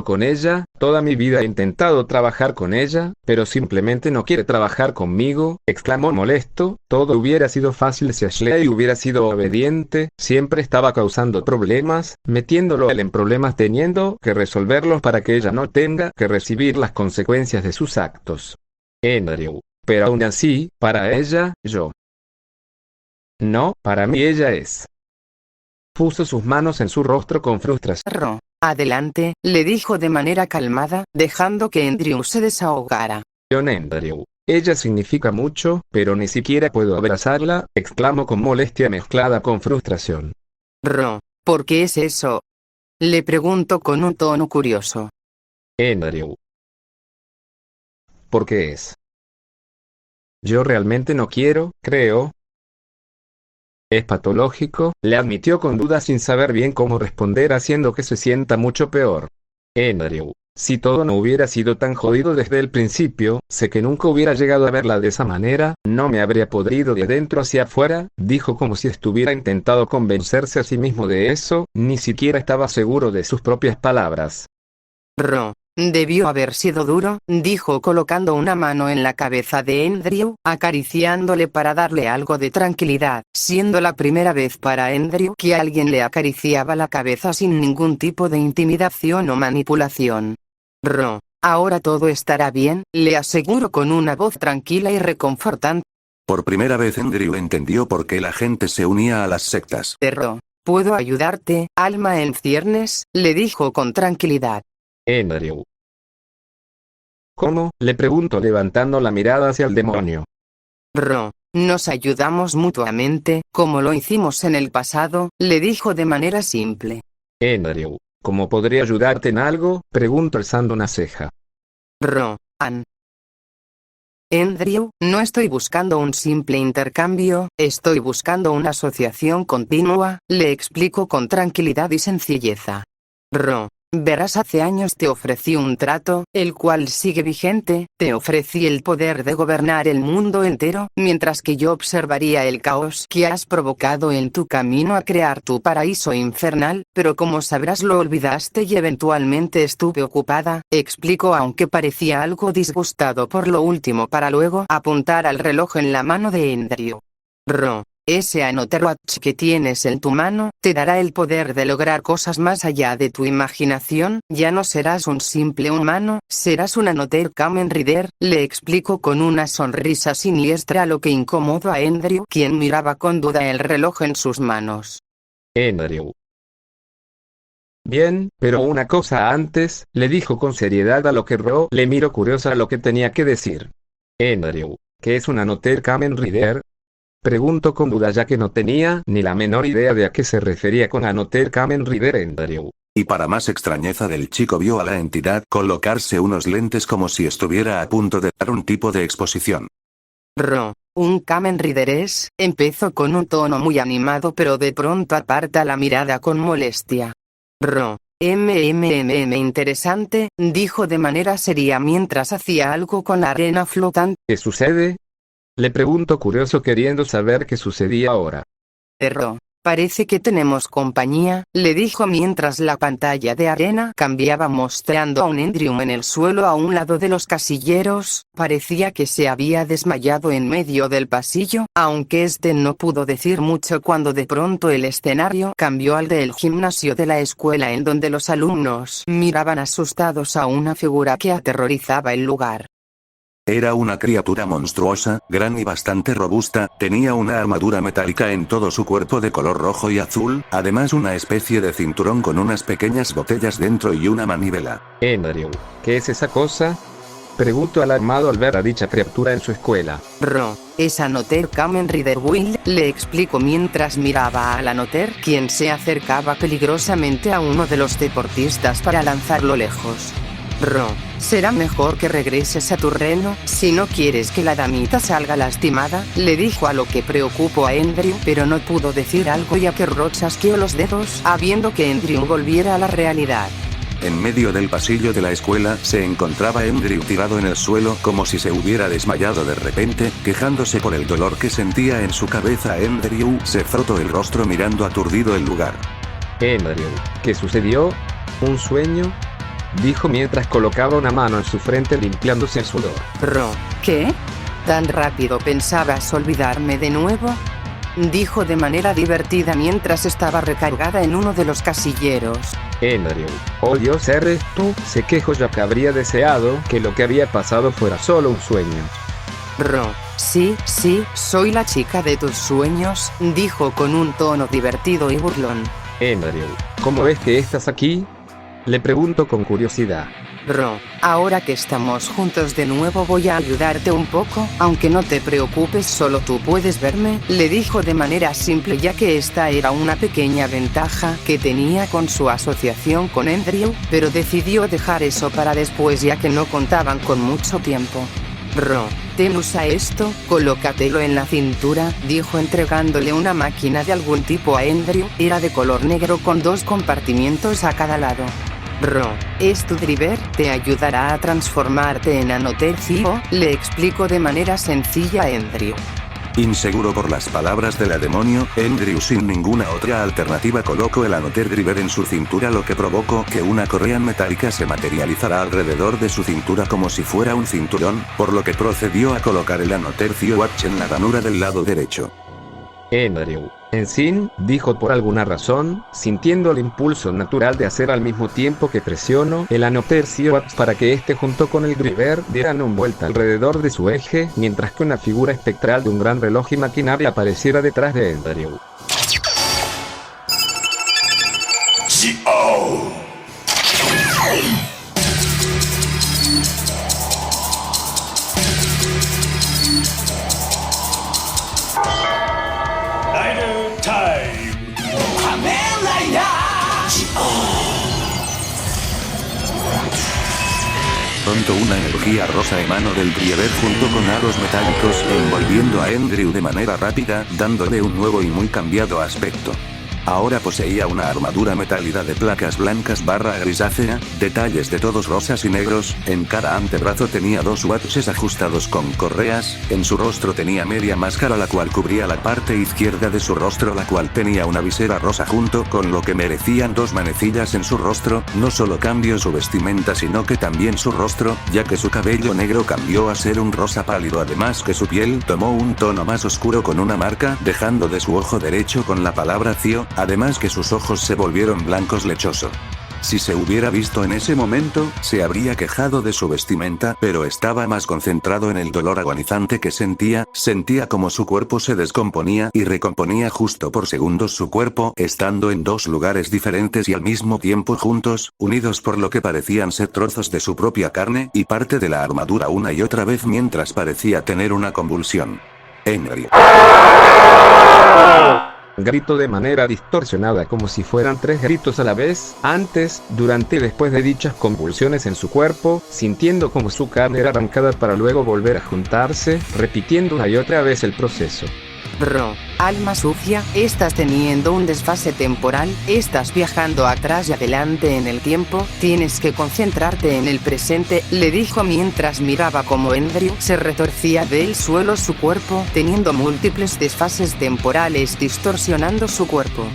con ella, toda mi vida he intentado trabajar con ella, pero simplemente no quiere trabajar conmigo, exclamó molesto. Todo hubiera sido fácil si Ashley hubiera sido obediente, siempre estaba causando problemas, metiéndolo él en problemas teniendo que resolverlos para que ella no tenga que recibir las consecuencias de sus actos. Andrew, pero aún así, para ella, yo. No, para mí ella es. Puso sus manos en su rostro con frustración. Ro, adelante, le dijo de manera calmada, dejando que Andrew se desahogara. Andrew, ella significa mucho, pero ni siquiera puedo abrazarla, exclamó con molestia mezclada con frustración. Ro, ¿por qué es eso? Le preguntó con un tono curioso. Andrew. ¿Por qué es? Yo realmente no quiero, creo. Es patológico, le admitió con duda sin saber bien cómo responder, haciendo que se sienta mucho peor. Andrew, si todo no hubiera sido tan jodido desde el principio, sé que nunca hubiera llegado a verla de esa manera, no me habría podrido de adentro hacia afuera, dijo como si estuviera intentando convencerse a sí mismo de eso, ni siquiera estaba seguro de sus propias palabras. Ro, debió haber sido duro, dijo colocando una mano en la cabeza de Andrew, acariciándole para darle algo de tranquilidad, siendo la primera vez para Andrew que alguien le acariciaba la cabeza sin ningún tipo de intimidación o manipulación. Ro, ahora todo estará bien, le aseguró con una voz tranquila y reconfortante. Por primera vez Andrew entendió por qué la gente se unía a las sectas. Ro, ¿puedo ayudarte, alma en ciernes?, le dijo con tranquilidad. Andrew. ¿Cómo?, le preguntó levantando la mirada hacia el demonio. Ro, nos ayudamos mutuamente, como lo hicimos en el pasado, le dijo de manera simple. Andrew, ¿cómo podría ayudarte en algo?, preguntó alzando una ceja. Ro, Andrew, no estoy buscando un simple intercambio, estoy buscando una asociación continua, le explico con tranquilidad y sencilleza. Ro, verás, hace años te ofrecí un trato, el cual sigue vigente, te ofrecí el poder de gobernar el mundo entero, mientras que yo observaría el caos que has provocado en tu camino a crear tu paraíso infernal, pero como sabrás lo olvidaste y eventualmente estuve ocupada, explicó aunque parecía algo disgustado por lo último para luego apuntar al reloj en la mano de Andrew. Ro, ese Anotherwatch que tienes en tu mano, te dará el poder de lograr cosas más allá de tu imaginación, ya no serás un simple humano, serás un Another Kamen Rider, le explicó con una sonrisa siniestra, lo que incomodó a Andrew, quien miraba con duda el reloj en sus manos. Andrew. Bien, pero una cosa antes, le dijo con seriedad, a lo que Ro le miró curiosa a lo que tenía que decir. Andrew, ¿qué es una Another Kamen Rider? Preguntó con duda, ya que no tenía ni la menor idea de a qué se refería con Another Kamen Rider Andrew. Y para más extrañeza del chico, vio a la entidad colocarse unos lentes como si estuviera a punto de dar un tipo de exposición. Ro, un Kamen Rider es, empezó con un tono muy animado, pero de pronto aparta la mirada con molestia. Ro, interesante, dijo de manera seria mientras hacía algo con la arena flotante. ¿Qué sucede? Le preguntó curioso, queriendo saber qué sucedía ahora. Ro, parece que tenemos compañía, le dijo mientras la pantalla de arena cambiaba mostrando a un Andrew en el suelo a un lado de los casilleros. Parecía que se había desmayado en medio del pasillo, aunque este no pudo decir mucho cuando de pronto el escenario cambió al del gimnasio de la escuela, en donde los alumnos miraban asustados a una figura que aterrorizaba el lugar. Era una criatura monstruosa, gran y bastante robusta, tenía una armadura metálica en todo su cuerpo de color rojo y azul, además una especie de cinturón con unas pequeñas botellas dentro y una manivela. Andrew, ¿qué es esa cosa? Preguntó alarmado al ver a dicha criatura en su escuela. Ro, es Another Kamen Rider Will, le explicó mientras miraba a Another, quien se acercaba peligrosamente a uno de los deportistas para lanzarlo lejos. Ro, será mejor que regreses a tu reino, si no quieres que la damita salga lastimada, le dijo, a lo que preocupó a Andrew, pero no pudo decir algo ya que Ro chasqueó los dedos, habiendo que Andrew volviera a la realidad. En medio del pasillo de la escuela se encontraba Andrew tirado en el suelo como si se hubiera desmayado de repente, quejándose por el dolor que sentía en su cabeza. Andrew se frotó el rostro mirando aturdido el lugar. Andrew, ¿qué sucedió? ¿Un sueño? Dijo mientras colocaba una mano en su frente limpiándose el sudor. Ro, ¿qué? ¿Tan rápido pensabas olvidarme de nuevo? Dijo de manera divertida mientras estaba recargada en uno de los casilleros. Andrew, oh Dios, eres tú, se quejó, ya que habría deseado que lo que había pasado fuera solo un sueño. Ro, sí, soy la chica de tus sueños, dijo con un tono divertido y burlón. Andrew, ¿cómo ves que estás aquí? Le pregunto con curiosidad. Ro, ahora que estamos juntos de nuevo voy a ayudarte un poco, aunque no te preocupes, solo tú puedes verme, le dijo de manera simple, ya que esta era una pequeña ventaja que tenía con su asociación con Andrew, pero decidió dejar eso para después ya que no contaban con mucho tiempo. Ro, ten, usa esto, colócatelo en la cintura, dijo entregándole una máquina de algún tipo a Andrew, era de color negro con 2 compartimientos a cada lado. Ro, es tu driver, te ayudará a transformarte en Another CEO, le explicó de manera sencilla a Andrew. Inseguro por las palabras de la demonio, Andrew sin ninguna otra alternativa colocó el Another Driver en su cintura, lo que provocó que una correa metálica se materializara alrededor de su cintura como si fuera un cinturón, por lo que procedió a colocar el Another Watch en la ranura del lado derecho. Andrew, en sí, dijo por alguna razón, sintiendo el impulso natural de hacer al mismo tiempo que presionó el Another Watch para que este junto con el driver dieran una vuelta alrededor de su eje, mientras que una figura espectral de un gran reloj y maquinaria apareciera detrás de Andrew. Pronto una energía rosa emanó del driver junto con aros metálicos, envolviendo a Andrew de manera rápida, dándole un nuevo y muy cambiado aspecto. Ahora poseía una armadura metálica de placas blancas / grisácea, detalles de todos rosas y negros, en cada antebrazo tenía 2 watches ajustados con correas, en su rostro tenía media máscara la cual cubría la parte izquierda de su rostro, la cual tenía una visera rosa junto con lo que merecían 2 manecillas en su rostro. No solo cambió su vestimenta sino que también su rostro, ya que su cabello negro cambió a ser un rosa pálido, además que su piel tomó un tono más oscuro con una marca dejando de su ojo derecho con la palabra CIO, además que sus ojos se volvieron blancos lechoso. Si se hubiera visto en ese momento, se habría quejado de su vestimenta, pero estaba más concentrado en el dolor agonizante que sentía como su cuerpo se descomponía y recomponía justo por segundos su cuerpo, estando en dos lugares diferentes y al mismo tiempo juntos, unidos por lo que parecían ser trozos de su propia carne y parte de la armadura una y otra vez mientras parecía tener una convulsión. Henry gritó de manera distorsionada como si fueran tres gritos a la vez, antes, durante y después de dichas convulsiones en su cuerpo, sintiendo como su carne era arrancada para luego volver a juntarse, repitiendo una y otra vez el proceso. Bro, alma sucia, estás teniendo un desfase temporal, estás viajando atrás y adelante en el tiempo, tienes que concentrarte en el presente, le dijo mientras miraba como Andrew se retorcía del suelo su cuerpo, teniendo múltiples desfases temporales distorsionando su cuerpo.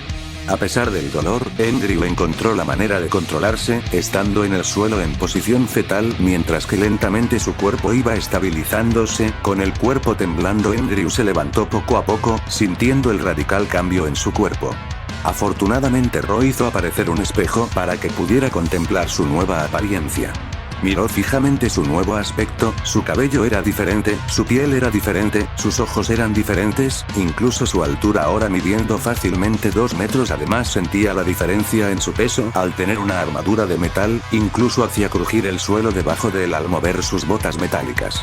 A pesar del dolor, Andrew encontró la manera de controlarse, estando en el suelo en posición fetal mientras que lentamente su cuerpo iba estabilizándose, con el cuerpo temblando Andrew se levantó poco a poco, sintiendo el radical cambio en su cuerpo. Afortunadamente Ro hizo aparecer un espejo para que pudiera contemplar su nueva apariencia. Miró fijamente su nuevo aspecto, su cabello era diferente, su piel era diferente, sus ojos eran diferentes, incluso su altura ahora midiendo fácilmente 2 metros. Además sentía la diferencia en su peso al tener una armadura de metal, incluso hacía crujir el suelo debajo de él al mover sus botas metálicas.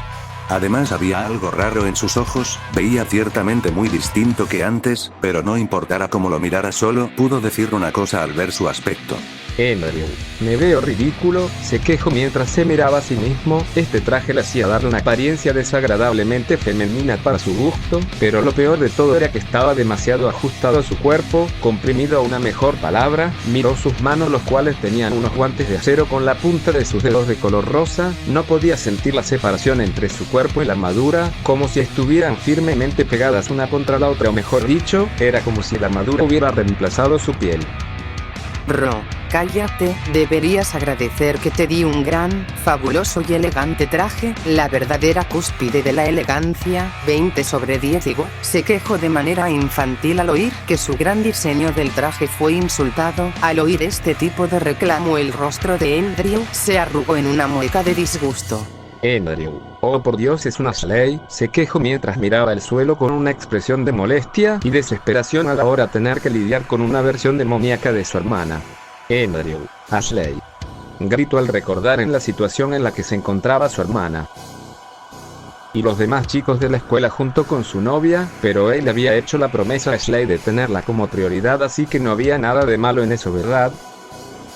Además había algo raro en sus ojos, veía ciertamente muy distinto que antes, pero no importara cómo lo mirara solo pudo decir una cosa al ver su aspecto. Andrew, me veo ridículo, se quejó mientras se miraba a sí mismo, este traje le hacía darle una apariencia desagradablemente femenina para su gusto, pero lo peor de todo era que estaba demasiado ajustado a su cuerpo, comprimido a una mejor palabra, miró sus manos los cuales tenían unos guantes de acero con la punta de sus dedos de color rosa, no podía sentir la separación entre su cuerpo y la armadura, como si estuvieran firmemente pegadas una contra la otra o mejor dicho, era como si la armadura hubiera reemplazado su piel. Bro, cállate, deberías agradecer que te di un gran, fabuloso y elegante traje, la verdadera cúspide de la elegancia, 20/10 digo, se quejó de manera infantil al oír que su gran diseño del traje fue insultado. Al oír este tipo de reclamo el rostro de Andrew se arrugó en una mueca de disgusto. Andrew, oh por Dios, es una Ashley, se quejó mientras miraba el suelo con una expresión de molestia y desesperación al ahora tener que lidiar con una versión demoníaca de su hermana. Andrew, Ashley, gritó al recordar en la situación en la que se encontraba su hermana y los demás chicos de la escuela junto con su novia, pero él había hecho la promesa a Ashley de tenerla como prioridad, así que no había nada de malo en eso, ¿verdad?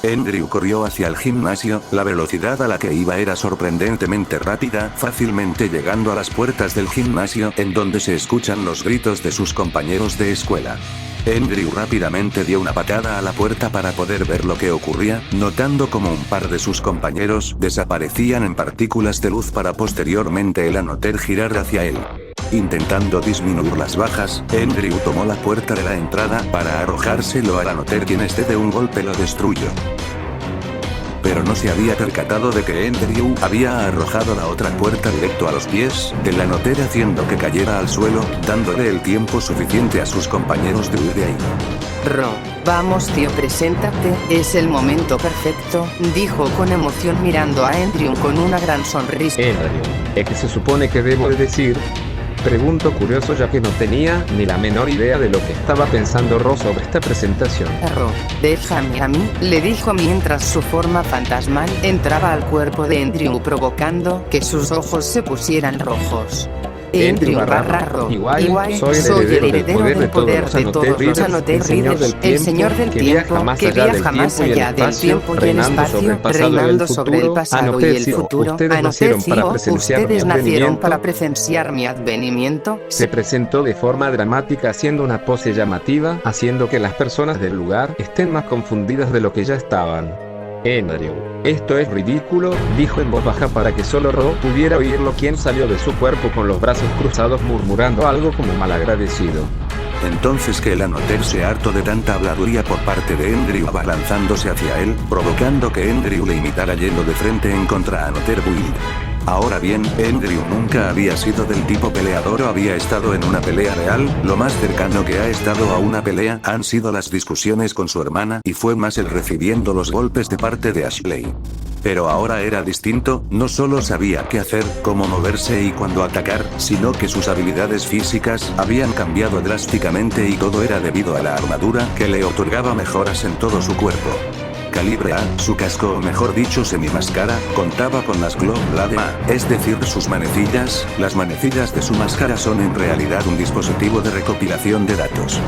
Andrew corrió hacia el gimnasio, la velocidad a la que iba era sorprendentemente rápida, fácilmente llegando a las puertas del gimnasio, en donde se escuchan los gritos de sus compañeros de escuela. Andrew rápidamente dio una patada a la puerta para poder ver lo que ocurría, notando como un par de sus compañeros desaparecían en partículas de luz para posteriormente el anoter girar hacia él. Intentando disminuir las bajas, Andrew tomó la puerta de la entrada para arrojárselo al anoter, quien de un golpe lo destruyó. Pero no se había percatado de que Andrew había arrojado la otra puerta directo a los pies del anoter, haciendo que cayera al suelo, dándole el tiempo suficiente a sus compañeros de huir de ahí. Ro, vamos tío, preséntate, es el momento perfecto, dijo con emoción mirando a Andrew con una gran sonrisa. Andrew, ¿es que se supone que debo de decir? Preguntó curioso, ya que no tenía ni la menor idea de lo que estaba pensando Ro sobre esta presentación. Ro, déjame a mí, le dijo mientras su forma fantasmal entraba al cuerpo de Andrew provocando que sus ojos se pusieran rojos. Andrew /Ro, igual, soy el heredero del poder de todos los Anoter Readers, el señor del tiempo, que viaja más allá del tiempo y el espacio, reinando sobre el pasado y el futuro. Anoter ustedes nacieron para presenciar mi advenimiento. Se presentó de forma dramática haciendo una pose llamativa, haciendo que las personas del lugar estén más confundidas de lo que ya estaban. Andrew, esto es ridículo, dijo en voz baja para que solo Ro pudiera oírlo, quien salió de su cuerpo con los brazos cruzados murmurando algo como malagradecido. Entonces que el anoter se hartó de tanta habladuría por parte de Andrew abalanzándose hacia él, provocando que Andrew le imitara yendo de frente en contra a Anoter Build. Ahora bien, Andrew nunca había sido del tipo peleador o había estado en una pelea real, lo más cercano que ha estado a una pelea han sido las discusiones con su hermana y fue más el recibiendo los golpes de parte de Ashley. Pero ahora era distinto, no solo sabía qué hacer, cómo moverse y cuándo atacar, sino que sus habilidades físicas habían cambiado drásticamente y todo era debido a la armadura que le otorgaba mejoras en todo su cuerpo. Calibre A, su casco o mejor dicho semimáscara, contaba con las Glow Blade A, es decir sus manecillas. Las manecillas de su máscara son en realidad un dispositivo de recopilación de datos.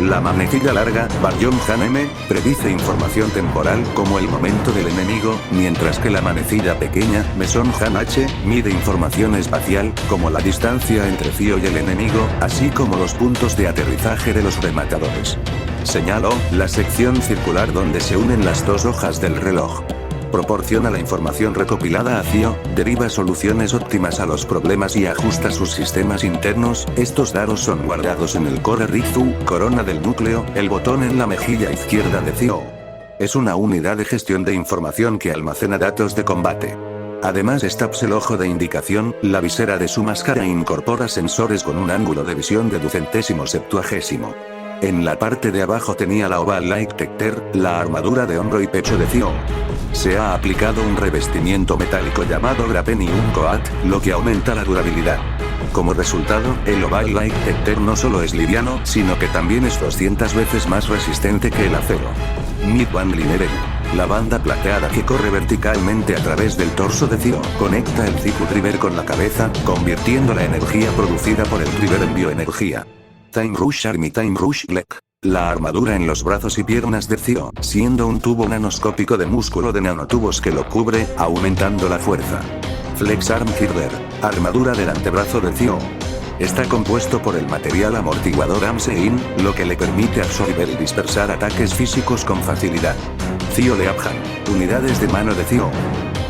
La manecilla larga, Baryon Han M, predice información temporal como el momento del enemigo, mientras que la manecilla pequeña, Meson Han H, mide información espacial, como la distancia entre Zio y el enemigo, así como los puntos de aterrizaje de los rematadores. Señaló, la sección circular donde se unen las dos hojas del reloj. Proporciona la información recopilada a Zio, deriva soluciones óptimas a los problemas y ajusta sus sistemas internos. Estos datos son guardados en el Core Rizu, corona del núcleo, el botón en la mejilla izquierda de Zio. Es una unidad de gestión de información que almacena datos de combate. Además está el ojo de indicación, la visera de su máscara incorpora sensores con un ángulo de visión de 270. En la parte de abajo tenía la Oval Light Tecter, la armadura de hombro y pecho de Zio. Se ha aplicado un revestimiento metálico llamado Grapenium Coat, lo que aumenta la durabilidad. Como resultado, el Oval Light Tecter no solo es liviano, sino que también es 200 veces más resistente que el acero. Midband Linear. La banda plateada que corre verticalmente a través del torso de Zio, conecta el Ziku Driver con la cabeza, convirtiendo la energía producida por el Driver en bioenergía. Time Rush Army Time Rush Leg. La armadura en los brazos y piernas de Zio, siendo un tubo nanoscópico de músculo de nanotubos que lo cubre, aumentando la fuerza. Flex Arm Girder. Armadura del antebrazo de Zio. Está compuesto por el material amortiguador Amsein, lo que le permite absorber y dispersar ataques físicos con facilidad. Zio Leabhan. Unidades de mano de Zio.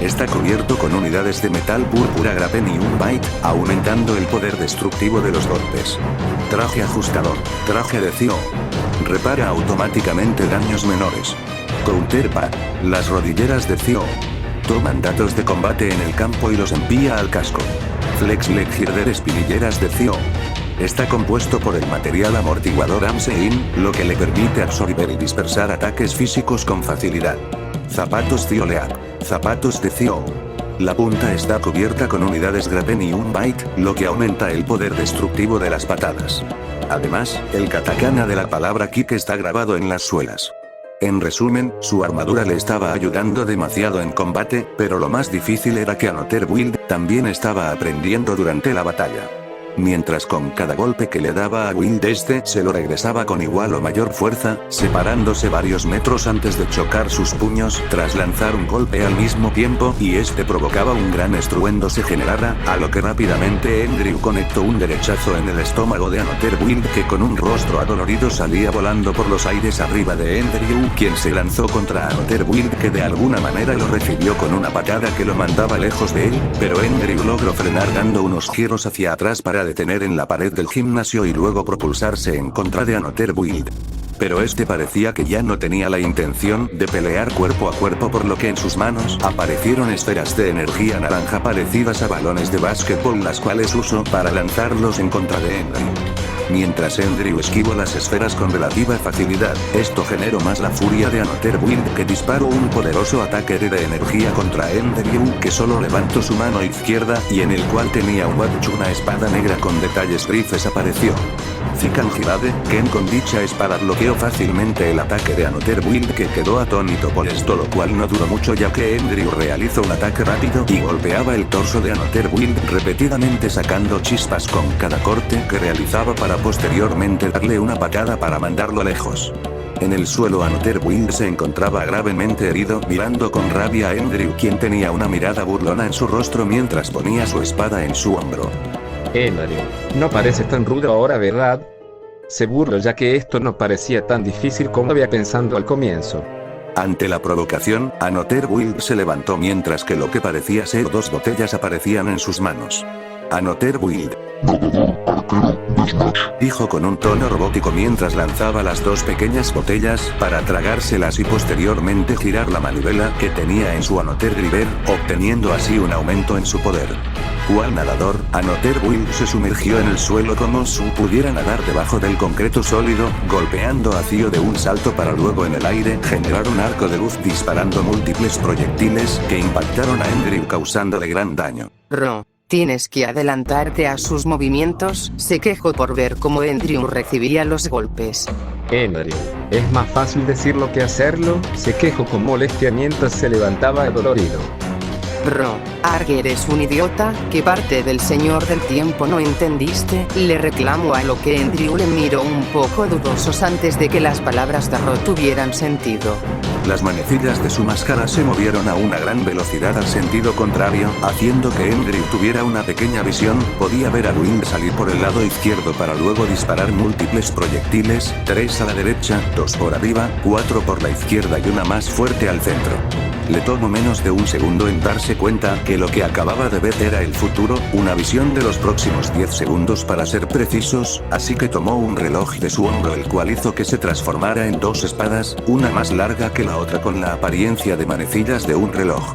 Está cubierto con unidades de metal púrpura Grapenium Byte, aumentando el poder destructivo de los golpes. Traje ajustador. Traje de Zio. Repara automáticamente daños menores. Counterpad. Las rodilleras de Zio. Toman datos de combate en el campo y los envía al casco. Flex Leg Girder espinilleras de Zio. Está compuesto por el material amortiguador Amsein, lo que le permite absorber y dispersar ataques físicos con facilidad. Zapatos Zio Leap. Zapatos de Zio. La punta está cubierta con unidades Grapenium Byte, lo que aumenta el poder destructivo de las patadas. Además, el katakana de la palabra kick está grabado en las suelas. En resumen, su armadura le estaba ayudando demasiado en combate, pero lo más difícil era que Another Wild también estaba aprendiendo durante la batalla. Mientras con cada golpe que le daba a Wild se lo regresaba con igual o mayor fuerza, separándose varios metros antes de chocar sus puños tras lanzar un golpe al mismo tiempo y provocaba un gran estruendo se generara, a lo que rápidamente Andrew conectó un derechazo en el estómago de Another Wild que con un rostro adolorido salía volando por los aires arriba de Andrew, quien se lanzó contra Another Wild que de alguna manera lo recibió con una patada que lo mandaba lejos de él, pero Andrew logró frenar dando unos giros hacia atrás para detener en la pared del gimnasio y luego propulsarse en contra de Another Wild. Pero parecía que ya no tenía la intención de pelear cuerpo a cuerpo, por lo que en sus manos aparecieron esferas de energía naranja parecidas a balones de básquetbol, las cuales usó para lanzarlos en contra de Andrew. Mientras Andrew esquivó las esferas con relativa facilidad, esto generó más la furia de Another Wild, que disparó un poderoso ataque de energía contra Andrew, que solo levantó su mano izquierda y en el cual tenía una espada negra con detalles grises apareció. Zikan Girade, Ken con dicha espada bloqueó fácilmente el ataque de Another Wild, que quedó atónito por esto, lo cual no duró mucho ya que Andrew realizó un ataque rápido y golpeaba el torso de Another Wild repetidamente sacando chispas con cada corte que realizaba para posteriormente darle una patada para mandarlo lejos. En el suelo Another Wild se encontraba gravemente herido, mirando con rabia a Andrew, quien tenía una mirada burlona en su rostro mientras ponía su espada en su hombro. Andrew, no parece tan rudo ahora, ¿verdad? Se burló ya que esto no parecía tan difícil como había pensado al comienzo. Ante la provocación, Another Wild se levantó mientras que lo que parecía ser 2 botellas aparecían en sus manos. Anoter Wild. Dijo con un tono robótico mientras lanzaba las dos pequeñas botellas para tragárselas y posteriormente girar la manivela que tenía en su Anoter Driver, obteniendo así un aumento en su poder. Cual nadador, Anoter Wild se sumergió en el suelo como si pudiera nadar debajo del concreto sólido, golpeando vacío de un salto para luego en el aire generar un arco de luz disparando múltiples proyectiles que impactaron a Andrew causándole gran daño. Tienes que adelantarte a sus movimientos, se quejó por ver cómo Andrew recibía los golpes. Andrew, es más fácil decirlo que hacerlo, se quejó con molestia mientras se levantaba adolorido. ¿Eres un idiota? ¿Qué parte del Señor del Tiempo no entendiste? Le reclamó, a lo que Andrew le miró un poco dudosos antes de que las palabras de Ro tuvieran sentido. Las manecillas de su máscara se movieron a una gran velocidad al sentido contrario, haciendo que Andrew tuviera una pequeña visión. Podía ver a Wind salir por el lado izquierdo para luego disparar múltiples proyectiles, 3 a la derecha, 2 por arriba, 4 por la izquierda y una más fuerte al centro. Le tomó menos de un segundo en darse cuenta que lo que acababa de ver era el futuro, una visión de los próximos 10 segundos para ser precisos, así que tomó un reloj de su hombro el cual hizo que se transformara en 2 espadas, una más larga que la otra con la apariencia de manecillas de un reloj.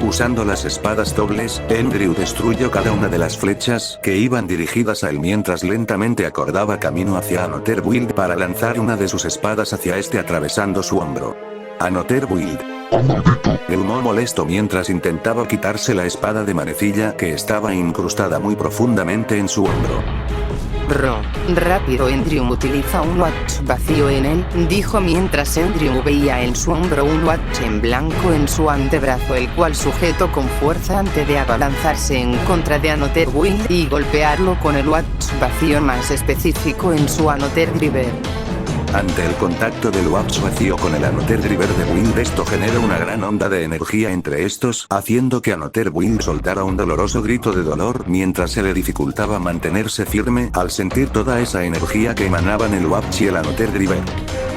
Usando las espadas dobles, Andrew destruyó cada una de las flechas que iban dirigidas a él mientras lentamente acordaba camino hacia Anoter Wild para lanzar una de sus espadas hacia este atravesando su hombro. Anoter Wild. Grumó molesto mientras intentaba quitarse la espada de manecilla que estaba incrustada muy profundamente en su hombro. Rápido, Andrew utiliza un watch vacío en él, dijo mientras Andrew veía en su hombro un watch en blanco en su antebrazo, el cual sujetó con fuerza antes de abalanzarse en contra de Anoter Wild y golpearlo con el watch vacío más específico en su Anoter Driver. Ante el contacto del watch vacío con el Anoter Driver de Wind, esto genera una gran onda de energía entre estos, haciendo que Anoter Wind soltara un doloroso grito de dolor mientras se le dificultaba mantenerse firme al sentir toda esa energía que emanaban el watch y el Anoter Driver.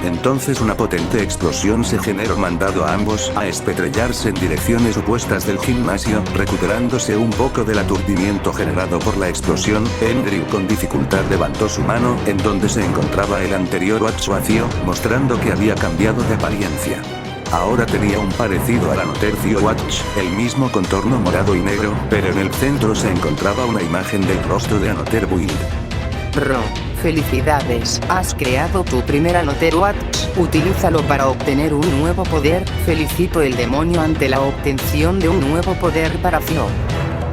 Entonces una potente explosión se generó mandando a ambos a espetrellarse en direcciones opuestas del gimnasio, recuperándose un poco del aturdimiento generado por la explosión. Andrew con dificultad levantó su mano en donde se encontraba el anterior watch vacío, mostrando que había cambiado de apariencia. Ahora tenía un parecido al Anoter Watch, el mismo contorno morado y negro, pero en el centro se encontraba una imagen del rostro de Anoter Wild. Felicidades, has creado tu primer Anoter Watch, utilízalo para obtener un nuevo poder. Felicito el demonio ante la obtención de un nuevo poder para Flo.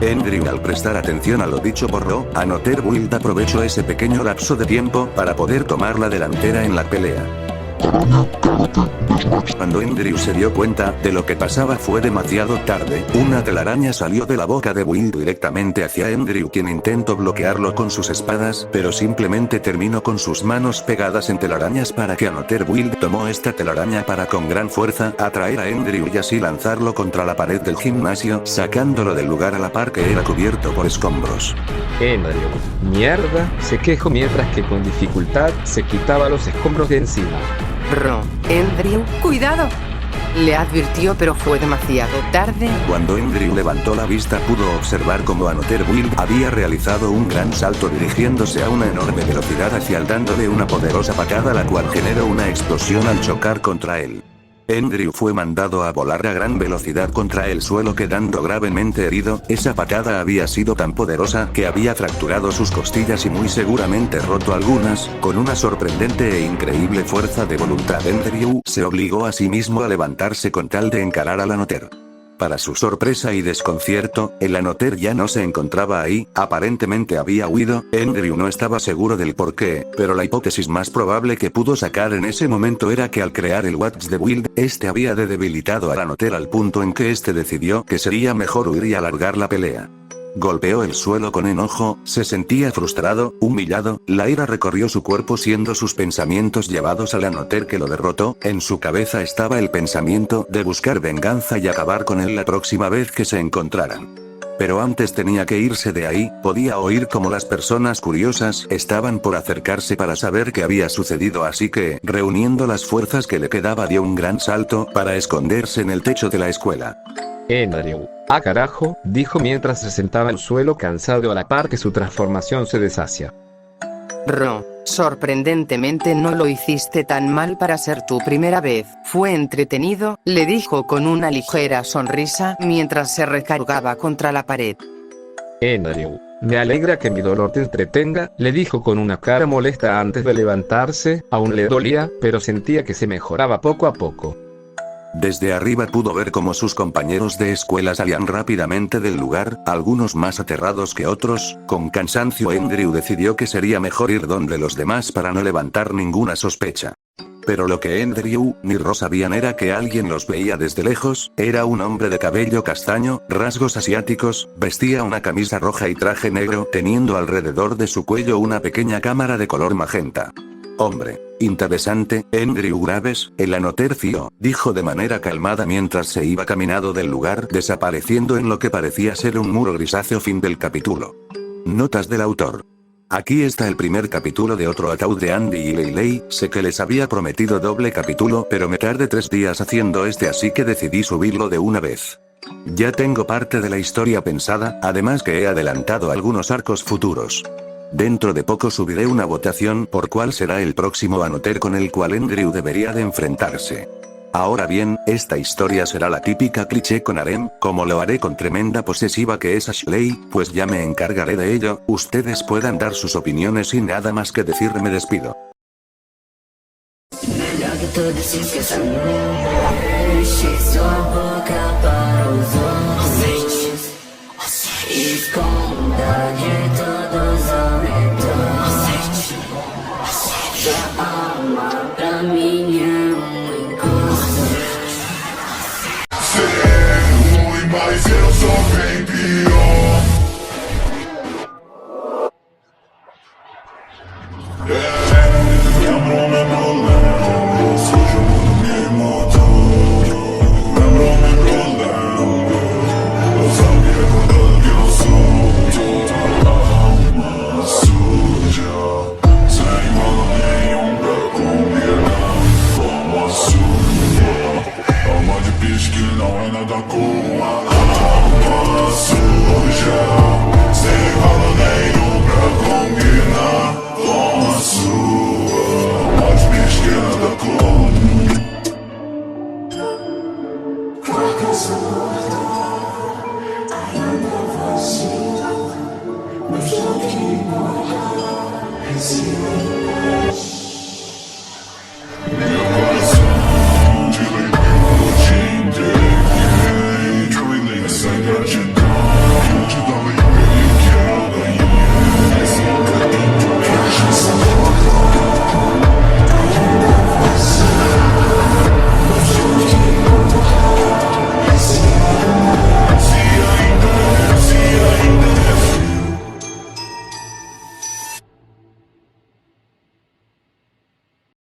Andrew, al prestar atención a lo dicho por Ro, Anoter Wild aprovechó ese pequeño lapso de tiempo para poder tomar la delantera en la pelea. Cuando Andrew se dio cuenta de lo que pasaba fue demasiado tarde. Una telaraña salió de la boca de Wild directamente hacia Andrew, quien intentó bloquearlo con sus espadas, pero simplemente terminó con sus manos pegadas en telarañas para que Anoter Wild tomó esta telaraña para con gran fuerza atraer a Andrew y así lanzarlo contra la pared del gimnasio, sacándolo del lugar a la par que era cubierto por escombros. Andrew, mierda, se quejó mientras que con dificultad se quitaba los escombros de encima. Andrew, cuidado. Le advirtió, pero fue demasiado tarde. Cuando Andrew levantó la vista pudo observar cómo Anoter Wild había realizado un gran salto dirigiéndose a una enorme velocidad hacia él, dándole una poderosa patada la cual generó una explosión al chocar contra él. Andrew fue mandado a volar a gran velocidad contra el suelo quedando gravemente herido. Esa patada había sido tan poderosa que había fracturado sus costillas y muy seguramente roto algunas. Con una sorprendente e increíble fuerza de voluntad, Andrew se obligó a sí mismo a levantarse con tal de encarar al Anoter. Para su sorpresa y desconcierto, el Anoter ya no se encontraba ahí, aparentemente había huido. Andrew no estaba seguro del porqué, pero la hipótesis más probable que pudo sacar en ese momento era que al crear el Watch de Wild, este había debilitado al Anoter al punto en que este decidió que sería mejor huir y alargar la pelea. Golpeó el suelo con enojo, se sentía frustrado, humillado, la ira recorrió su cuerpo siendo sus pensamientos llevados al Anoter que lo derrotó. En su cabeza estaba el pensamiento de buscar venganza y acabar con él la próxima vez que se encontraran. Pero antes tenía que irse de ahí. Podía oír como las personas curiosas estaban por acercarse para saber qué había sucedido, así que, reuniendo las fuerzas que le quedaba, dio un gran salto para esconderse en el techo de la escuela. Andrew, Ah carajo, dijo mientras se sentaba al suelo cansado a la par que su transformación se deshacía. Ro, sorprendentemente no lo hiciste tan mal para ser tu primera vez. Fue entretenido, le dijo con una ligera sonrisa mientras se recargaba contra la pared. Andrew, me alegra que mi dolor te entretenga, le dijo con una cara molesta antes de levantarse. Aún le dolía, pero sentía que se mejoraba poco a poco. Desde arriba pudo ver cómo sus compañeros de escuela salían rápidamente del lugar, algunos más aterrados que otros. Con cansancio Andrew decidió que sería mejor ir donde los demás para no levantar ninguna sospecha. Pero lo que Andrew ni Ro sabían era que alguien los veía desde lejos. Era un hombre de cabello castaño, rasgos asiáticos, vestía una camisa roja y traje negro, teniendo alrededor de su cuello una pequeña cámara de color magenta. Hombre, interesante, Andrew Graves, el anotercio, dijo de manera calmada mientras se iba caminando del lugar, desapareciendo en lo que parecía ser un muro grisáceo. Fin del capítulo. Notas del autor. Aquí está el primer capítulo de Otro ataúd de Andy y Leyley. Sé que les había prometido doble capítulo, pero me tardé 3 días haciendo este, así que decidí subirlo de una vez. Ya tengo parte de la historia pensada, además que he adelantado algunos arcos futuros. Dentro de poco subiré una votación por cuál será el próximo anoter con el cual Andrew debería de enfrentarse. Ahora bien, esta historia será la típica cliché con harem, como lo haré con tremenda posesiva que es Ashley, pues ya me encargaré de ello. Ustedes puedan dar sus opiniones y nada más que decir, me despido. Mas eu sou bem pior. Lembro-me rolando, sujo no mesmo tudo. Lembro-me rolando, eu sabia quando que eu sou. Alma suja, sem mal nenhum pra combinar. Alma suja, alma de bicho que não é nada cool.